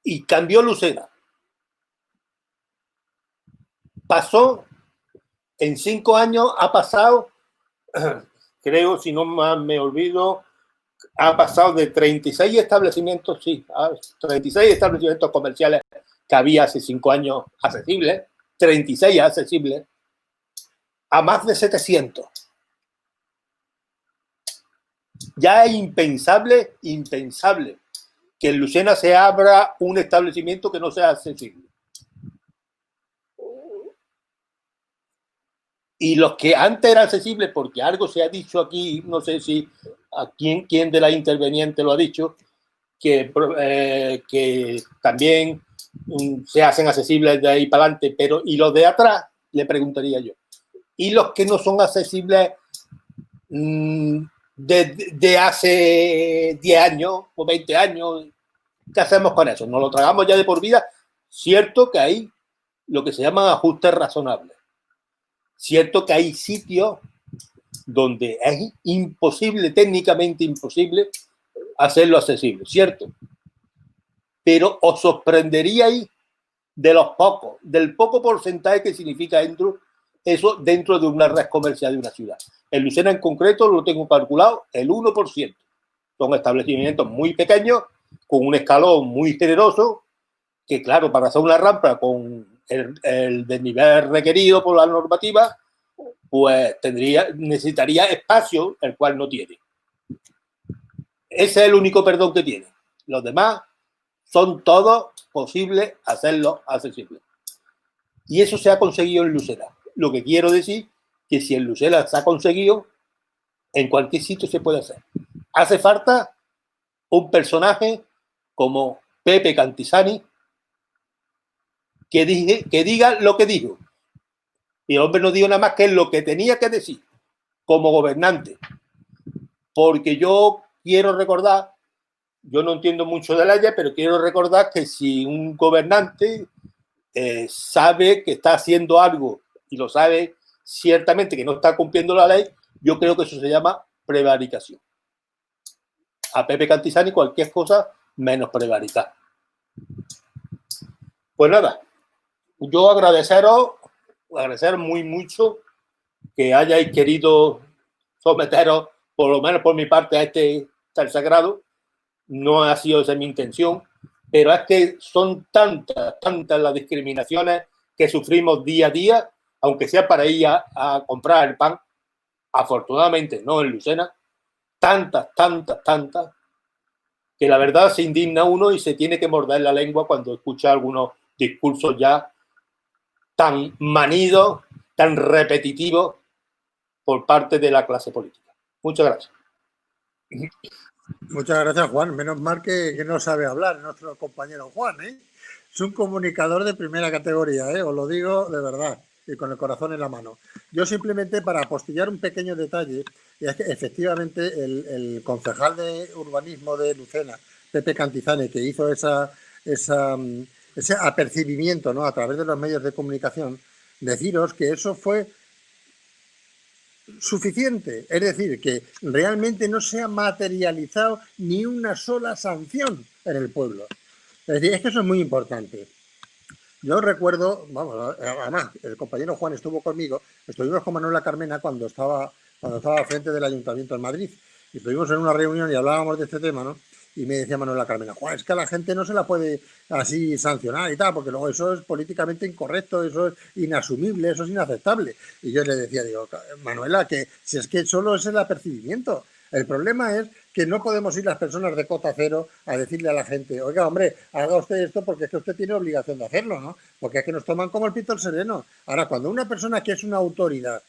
y cambió Lucena. Pasó, en 5 años ha pasado, creo, si no me olvido, ha pasado de 36 establecimientos, 36 establecimientos comerciales que había hace 5 años accesibles, 36 accesibles, a más de 700. Ya es impensable que en Lucena se abra un establecimiento que no sea accesible. Y los que antes eran accesibles, porque algo se ha dicho aquí, no sé si a quién de la interveniente lo ha dicho, que también se hacen accesibles de ahí para adelante, pero ¿y los de atrás? Le preguntaría yo. ¿Y los que no son accesibles de hace 10 años o 20 años? ¿Qué hacemos con eso? ¿Nos lo tragamos ya de por vida? Cierto que hay lo que se llaman ajustes razonables. Cierto que hay sitios donde es imposible, técnicamente imposible, hacerlo accesible, cierto. Pero os sorprenderíais del poco porcentaje que significa eso dentro de una red comercial de una ciudad. En Lucena en concreto lo tengo calculado el 1%. Son establecimientos muy pequeños, con un escalón muy generoso, que claro, para hacer una rampa con el desnivel requerido por la normativa, pues necesitaría espacio, el cual no tiene. Ese es el único perdón que tiene. Los demás son todos posibles hacerlo accesible. Y eso se ha conseguido en Lucena. Lo que quiero decir que si en Lucena se ha conseguido, en cualquier sitio se puede hacer. Hace falta un personaje como Pepe Cantisani, que diga lo que digo. Y el hombre no dijo nada más que lo que tenía que decir como gobernante. Porque yo quiero recordar, yo no entiendo mucho de leyes, pero quiero recordar que si un gobernante sabe que está haciendo algo y lo sabe ciertamente que no está cumpliendo la ley, yo creo que eso se llama prevaricación. A Pepe Cantizani cualquier cosa menos prevaricar. Pues nada, yo agradecer muy mucho que hayáis querido someteros, por lo menos por mi parte, a este tercer grado. No ha sido esa mi intención, pero es que son tantas las discriminaciones que sufrimos día a día, aunque sea para ir a comprar el pan, afortunadamente no en Lucena, tantas, que la verdad se indigna uno y se tiene que morder la lengua cuando escucha algunos discursos ya tan manidos, tan repetitivos por parte de la clase política. Muchas gracias. Muchas gracias, Juan. Menos mal que no sabe hablar nuestro compañero Juan, ¿eh? Es un comunicador de primera categoría, ¿eh? Os lo digo de verdad y con el corazón en la mano. Yo simplemente para apostillar un pequeño detalle, y es que efectivamente el concejal de urbanismo de Lucena, Pepe Cantizani, que hizo ese apercibimiento, ¿no?, a través de los medios de comunicación, deciros que eso fue suficiente, es decir, que realmente no se ha materializado ni una sola sanción en el pueblo. Es decir, es que eso es muy importante. Yo recuerdo, vamos, además, el compañero Juan estuvo conmigo, estuvimos con Manuela Carmena cuando estaba al frente del Ayuntamiento en Madrid, y estuvimos en una reunión y hablábamos de este tema, ¿no? Y me decía Manuela Carmena, Juan, es que a la gente no se la puede así sancionar y tal, porque luego eso es políticamente incorrecto, eso es inasumible, eso es inaceptable. Y yo le decía, digo, Manuela, que si es que solo es el apercibimiento. El problema es que no podemos ir las personas de cota cero a decirle a la gente, oiga, hombre, haga usted esto porque es que usted tiene obligación de hacerlo, ¿no? Porque es que nos toman como el pito el sereno. Ahora, cuando una persona que es una autoridad,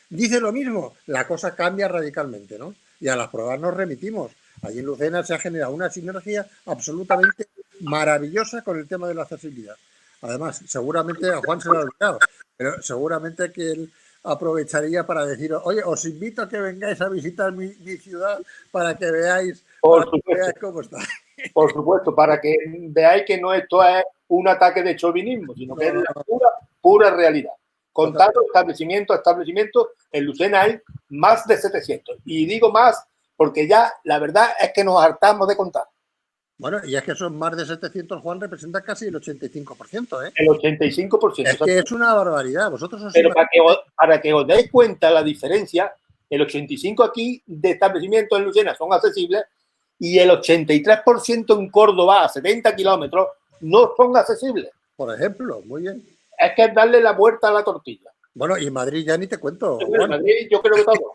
dice lo mismo, la cosa cambia radicalmente, ¿no? Y a las pruebas nos remitimos. Allí en Lucena se ha generado una sinergia absolutamente maravillosa con el tema de la accesibilidad. Además, seguramente a Juan se lo ha olvidado, pero seguramente que él aprovecharía para decir, oye, os invito a que vengáis a visitar mi ciudad para que veáis cómo está. Por supuesto, para que veáis que no esto es un ataque de chauvinismo, sino que es la pura realidad. Contando establecimientos, en Lucena hay más de 700. Y digo más porque ya la verdad es que nos hartamos de contar. Bueno, y es que esos más de 700, Juan, representan casi el 85%, ¿eh? El 85%. Es que es una barbaridad. Vosotros os Pero para que os deis cuenta la diferencia, el 85% aquí de establecimientos en Lucena son accesibles y el 83% en Córdoba, a 70 kilómetros, no son accesibles. Por ejemplo, muy bien. Es que es darle la vuelta a la tortilla. Bueno, y en Madrid ya ni te cuento. En Madrid yo creo que todo.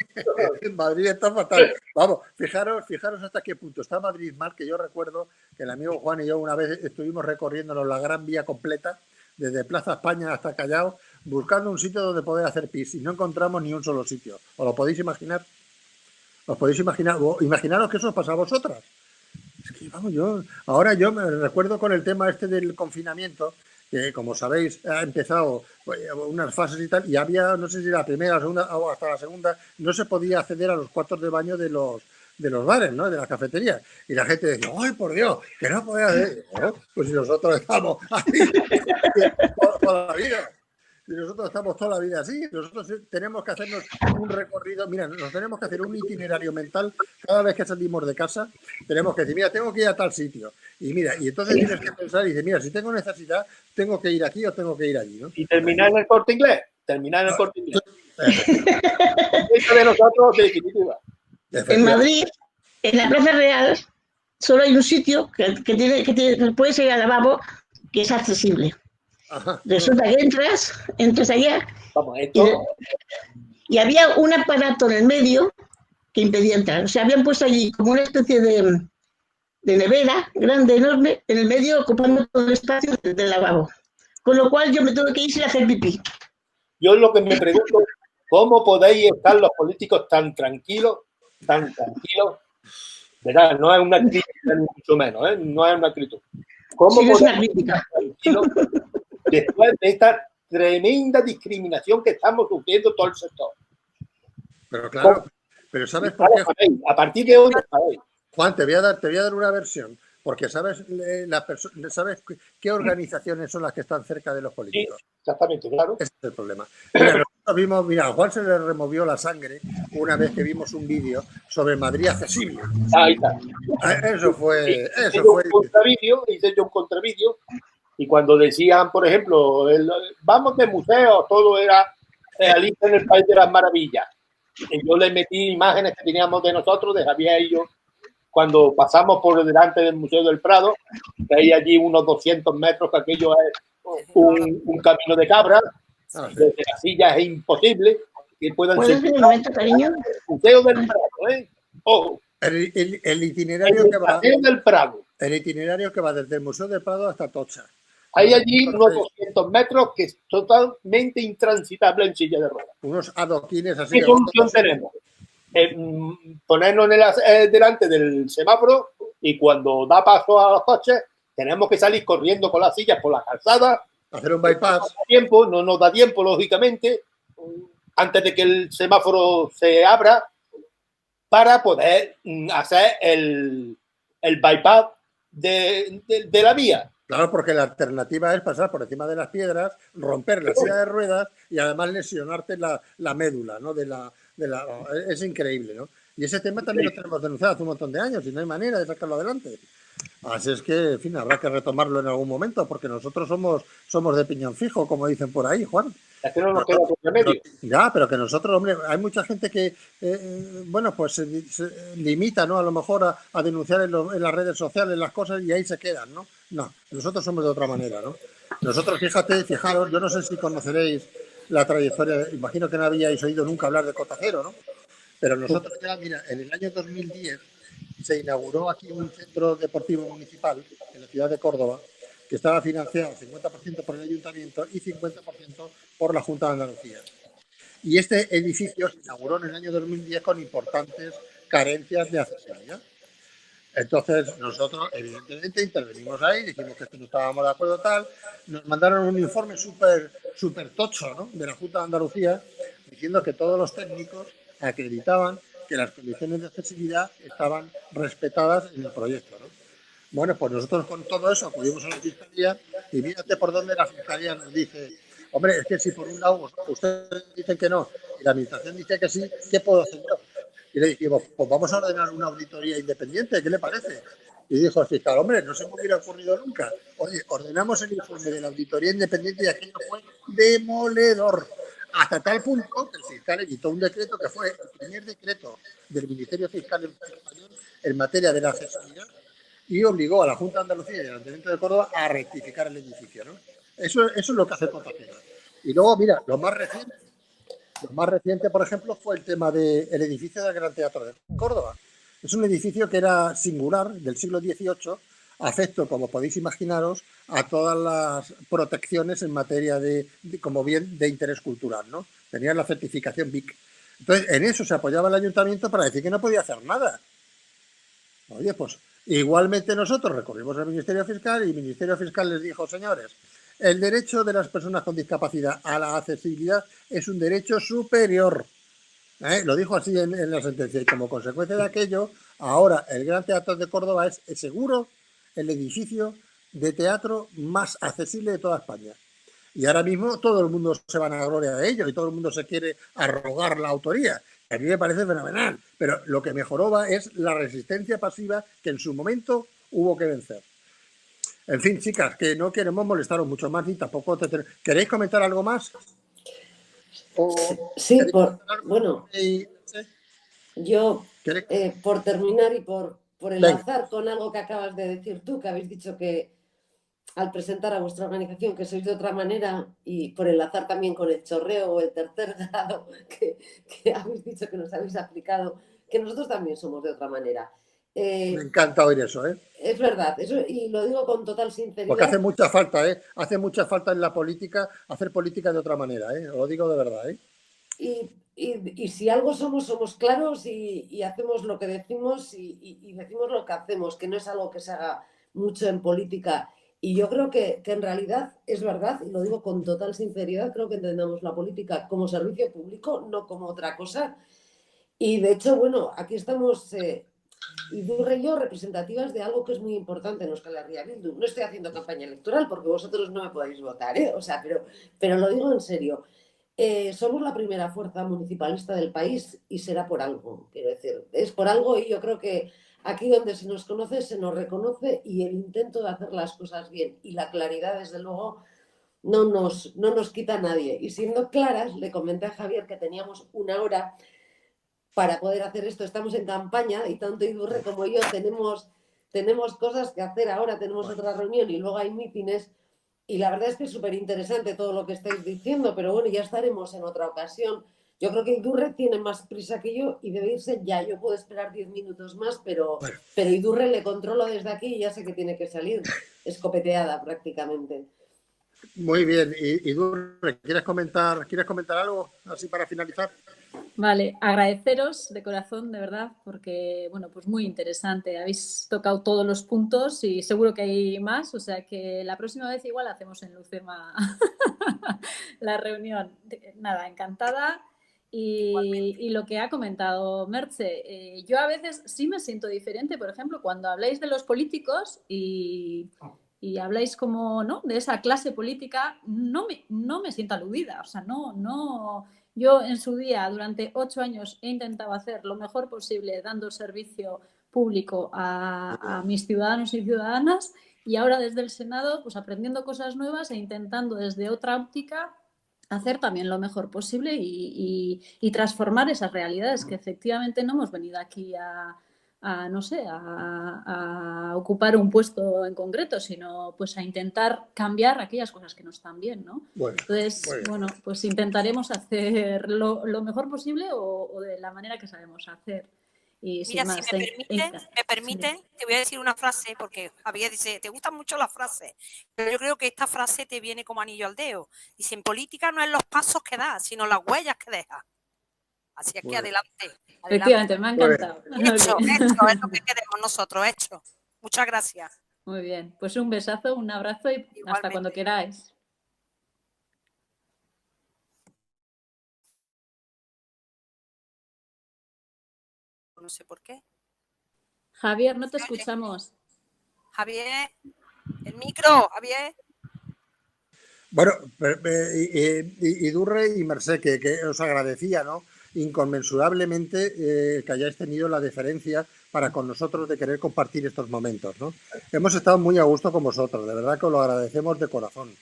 En Madrid está fatal. Vamos, fijaros hasta qué punto está Madrid mal, que yo recuerdo que el amigo Juan y yo una vez estuvimos recorriéndonos la Gran Vía completa, desde Plaza España hasta Callao, buscando un sitio donde poder hacer pis y no encontramos ni un solo sitio. ¿Os lo podéis imaginar? ¿Os podéis imaginar? Imaginaros que eso os pasa a vosotras. Es que, vamos, ahora yo me recuerdo con el tema este del confinamiento, que como sabéis ha empezado unas fases y tal, y había, no sé si la primera, la segunda o hasta la segunda, no se podía acceder a los cuartos de baño de los bares, ¿no?, de las cafeterías. Y la gente decía, ¡ay, por Dios, que no podía hacer! ¿No? Pues si nosotros estamos así toda la vida. Si nosotros estamos toda la vida así, nosotros tenemos que hacernos un recorrido, mira, nos tenemos que hacer un itinerario mental cada vez que salimos de casa, tenemos que decir, mira, tengo que ir a tal sitio, y mira, y entonces tienes que pensar y decir, mira, si tengo necesidad, tengo que ir aquí o tengo que ir allí, ¿no? Y terminar en el Corte Inglés, de nosotros, definitiva. En Madrid, en la Plaza Real, solo hay un sitio que puedes ir al lavabo que es accesible. Ajá. Resulta que entras allá y había un aparato en el medio que impedía entrar. O sea, habían puesto allí como una especie de nevera grande, enorme, en el medio ocupando todo el espacio del lavabo. Con lo cual yo me tuve que ir sin hacer pipí. Yo lo que me pregunto, ¿cómo podéis estar los políticos tan tranquilos? ¿Verdad? No es una crítica, ni mucho menos, ¿eh? No es una crítica. ¿Cómo sí, es una crítica. Después de esta tremenda discriminación que estamos sufriendo todo el sector? Pero claro, pero ¿sabes por qué? A partir de hoy, Juan, te voy a dar una versión, porque sabes qué organizaciones son las que están cerca de los políticos. Sí, exactamente, claro. Ese es el problema. Mira, nosotros vimos, a Juan se le removió la sangre una vez que vimos un vídeo sobre Madrid accesible. Ahí está. Eso fue. Hice yo un contravídeo, y cuando decían, por ejemplo, vamos de museo, todo era Alicia en el País de las Maravillas. Y yo le metí imágenes que teníamos de nosotros, de Javier y yo, cuando pasamos por delante del Museo del Prado, que hay allí unos 200 metros, que aquello es un camino de cabra, desde las sillas es imposible que puedan ser. ¿Puedes ver un momento, cariño? Museo del Prado, ¿eh? Ojo. El itinerario que va. Del Prado. El itinerario que va desde el Museo del Prado hasta Tocha. Hay allí unos 200 metros que es totalmente intransitable en silla de ruedas. Unos adoquines así. ¿Qué solución tenemos? Ponernos delante del semáforo, y cuando da paso a los coches tenemos que salir corriendo con las sillas por la calzada. Hacer un bypass. No nos da tiempo, lógicamente, antes de que el semáforo se abra, para poder hacer el bypass de la vía. Claro, porque la alternativa es pasar por encima de las piedras, romper la silla de ruedas y además lesionarte la médula, ¿no? Es increíble, ¿no? Y ese tema también lo tenemos denunciado hace un montón de años y no hay manera de sacarlo adelante. Así es que, en fin, habrá que retomarlo en algún momento, porque nosotros somos de piñón fijo, como dicen por ahí, Juan. Es que no nos queda otro remedio. Ya, pero que nosotros, hombre, hay mucha gente que, pues se limita, ¿no? A lo mejor a denunciar en las redes sociales las cosas y ahí se quedan, ¿no? No, nosotros somos de otra manera, ¿no? Nosotros, fijaros, yo no sé si conoceréis la trayectoria, imagino que no habíais oído nunca hablar de Cota Cero, ¿no? Pero nosotros ya, mira, en el año 2010 se inauguró aquí un centro deportivo municipal en la ciudad de Córdoba, que estaba financiado 50% por el ayuntamiento y 50% por la Junta de Andalucía. Y este edificio se inauguró en el año 2010 con importantes carencias de accesibilidad. Entonces nosotros evidentemente intervenimos ahí, dijimos que no estábamos de acuerdo tal, nos mandaron un informe súper tocho, ¿no? De la Junta de Andalucía, diciendo que todos los técnicos acreditaban que las condiciones de accesibilidad estaban respetadas en el proyecto, ¿no? Bueno, pues nosotros con todo eso acudimos a la Fiscalía y fíjate por dónde la Fiscalía nos dice, hombre, es que si por un lado ustedes dicen que no y la Administración dice que sí, ¿qué puedo hacer yo? Y le dijimos, pues vamos a ordenar una auditoría independiente, ¿qué le parece? Y dijo el fiscal, hombre, no se me hubiera ocurrido nunca. Oye, ordenamos el informe de la auditoría independiente y aquello fue demoledor. Hasta tal punto que el fiscal editó un decreto que fue el primer decreto del Ministerio Fiscal español en materia de la accesibilidad y obligó a la Junta de Andalucía y al Ayuntamiento de Córdoba a rectificar el edificio, ¿no? Eso es lo que hace Cota Cero. Y luego, mira, lo más reciente, por ejemplo, fue el tema del edificio del Gran Teatro de Córdoba. Es un edificio que era singular, del siglo XVIII, afecto, como podéis imaginaros, a todas las protecciones en materia como bien de interés cultural, ¿no? Tenía la certificación BIC. Entonces, en eso se apoyaba el ayuntamiento para decir que no podía hacer nada. Oye, pues igualmente nosotros recurrimos al Ministerio Fiscal y el Ministerio Fiscal les dijo, señores, el derecho de las personas con discapacidad a la accesibilidad es un derecho superior. Lo dijo así en la sentencia y como consecuencia de aquello, ahora el Gran Teatro de Córdoba es seguro el edificio de teatro más accesible de toda España. Y ahora mismo todo el mundo se van a gloria de ello y todo el mundo se quiere arrogar la autoría. A mí me parece fenomenal, pero lo que mejoró es la resistencia pasiva que en su momento hubo que vencer. En fin, chicas, que no queremos molestaros mucho más ni tampoco ¿Queréis comentar algo más? Sí, bueno, yo por terminar y por enlazar con algo que acabas de decir tú, que habéis dicho que al presentar a vuestra organización que sois de otra manera y por enlazar también con el chorreo o el tercer grado que habéis dicho que nos habéis aplicado, que nosotros también somos de otra manera. Me encanta oír eso, ¿eh? Es verdad, eso, y lo digo con total sinceridad. Porque hace mucha falta, ¿eh? Hace mucha falta en la política hacer política de otra manera, ¿eh? Lo digo de verdad, ¿eh? Y si algo somos claros y hacemos lo que decimos y decimos lo que hacemos, que no es algo que se haga mucho en política Y yo creo que en realidad es verdad, y lo digo con total sinceridad, creo que entendemos la política como servicio público, no como otra cosa. Y de hecho, bueno, aquí estamos Idurre y yo representativas de algo que es muy importante en Euskal Herria Bildu. No estoy haciendo campaña electoral porque vosotros no me podéis votar, ¿eh? O sea, pero lo digo en serio. Somos la primera fuerza municipalista del país y será por algo, quiero decir, es por algo, y yo creo que aquí donde se nos conoce, se nos reconoce, y el intento de hacer las cosas bien y la claridad, desde luego, no nos quita a nadie. Y siendo claras, le comenté a Javier que teníamos 1 hora para poder hacer esto. Estamos en campaña y tanto Idurre como yo tenemos cosas que hacer ahora, tenemos otra reunión y luego hay mítines. Y la verdad es que es súper interesante todo lo que estáis diciendo, pero bueno, ya estaremos en otra ocasión. Yo creo que Idurre tiene más prisa que yo y debe irse ya. Yo puedo esperar 10 minutos más, pero Idurre le controlo desde aquí y ya sé que tiene que salir escopeteada prácticamente. Muy bien. Idurre, ¿quieres comentar algo así para finalizar? Vale, agradeceros de corazón, de verdad, porque, bueno, pues muy interesante. Habéis tocado todos los puntos y seguro que hay más, o sea que la próxima vez igual hacemos en Lucema la reunión. Nada, encantada. Y lo que ha comentado Merche, yo a veces sí me siento diferente, por ejemplo, cuando habláis de los políticos y habláis como, ¿no?, de esa clase política, no me siento aludida, o sea, no. Yo en su día, durante 8 años, he intentado hacer lo mejor posible dando servicio público a mis ciudadanos y ciudadanas, y ahora desde el Senado, pues aprendiendo cosas nuevas e intentando desde otra óptica hacer también lo mejor posible y transformar esas realidades, que efectivamente no hemos venido aquí a ocupar un puesto en concreto, sino pues a intentar cambiar aquellas cosas que no están bien, ¿no? Bueno, entonces, bueno, pues intentaremos hacer lo mejor posible o de la manera que sabemos hacer. Y mira, más, si me permiten, sí, te voy a decir una frase, porque Javier dice, te gustan mucho las frases, pero yo creo que esta frase te viene como anillo al dedo. Dice, en política no es los pasos que das, sino las huellas que dejas. Así es que adelante. Efectivamente, me ha encantado. Hecho, es lo que queremos nosotros, hecho. Muchas gracias. Muy bien, pues un besazo, un abrazo y igualmente, hasta cuando queráis. No sé por qué. Javier, no te escuchamos. Javier, el micro, Javier. Bueno, Idurre y Mercé, que os agradecía, ¿no?, inconmensurablemente que hayáis tenido la deferencia para con nosotros de querer compartir estos momentos, ¿no? Hemos estado muy a gusto con vosotros, de verdad que os lo agradecemos de corazón.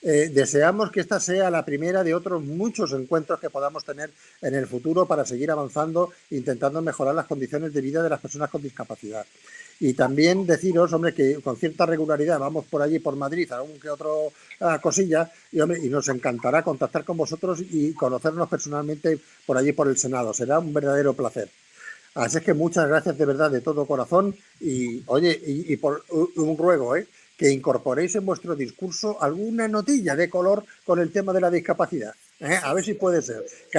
Deseamos que esta sea la primera de otros muchos encuentros que podamos tener en el futuro para seguir avanzando, intentando mejorar las condiciones de vida de las personas con discapacidad. Y también deciros, hombre, que con cierta regularidad vamos por allí, por Madrid, algún que otro cosilla, y, hombre, y nos encantará contactar con vosotros y conocernos personalmente por allí, por el Senado. Será un verdadero placer. Así es que muchas gracias de verdad, de todo corazón. Y, oye, y por un ruego, que incorporéis en vuestro discurso alguna notilla de color con el tema de la discapacidad. A ver si puede ser. Que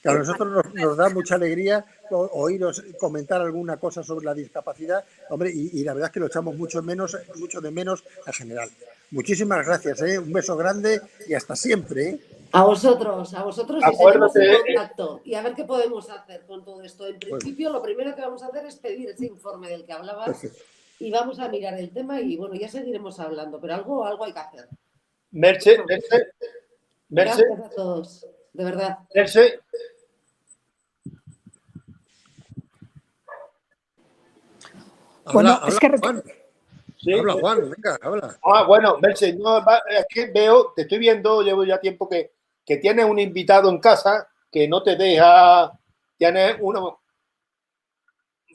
a nosotros nos da mucha alegría oíros comentar alguna cosa sobre la discapacidad, hombre, y la verdad es que lo echamos mucho de menos en general. Muchísimas gracias, un beso grande y hasta siempre. A vosotros y seguimos en contacto y a ver qué podemos hacer con todo esto. En principio, lo primero que vamos a hacer es pedir ese informe del que hablabas y vamos a mirar el tema y bueno, ya seguiremos hablando, pero algo hay que hacer. Merche. Gracias a todos, de verdad. Merche. Bueno, es que Juan. Sí. Habla, Juan, venga, habla. Bueno, Merche, no, es que te estoy viendo, llevo ya tiempo que tienes un invitado en casa que no te deja, tienes uno.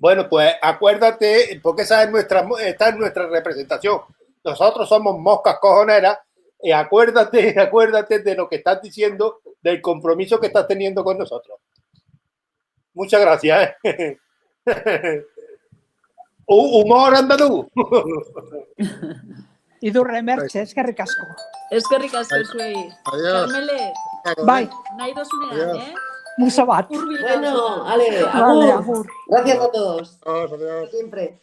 Bueno, pues acuérdate, porque esa es está en nuestra representación. Nosotros somos moscas cojoneras y acuérdate de lo que estás diciendo, del compromiso que estás teniendo con nosotros. Muchas gracias. Humor andaluz. Idurre, Merche, es que ricasco. Es que ricasco, zuei. Carmele. Bye. Nahi dozunean, Mucho bat. Bueno, ale, agur. Gracias a todos. Adiós. Siempre.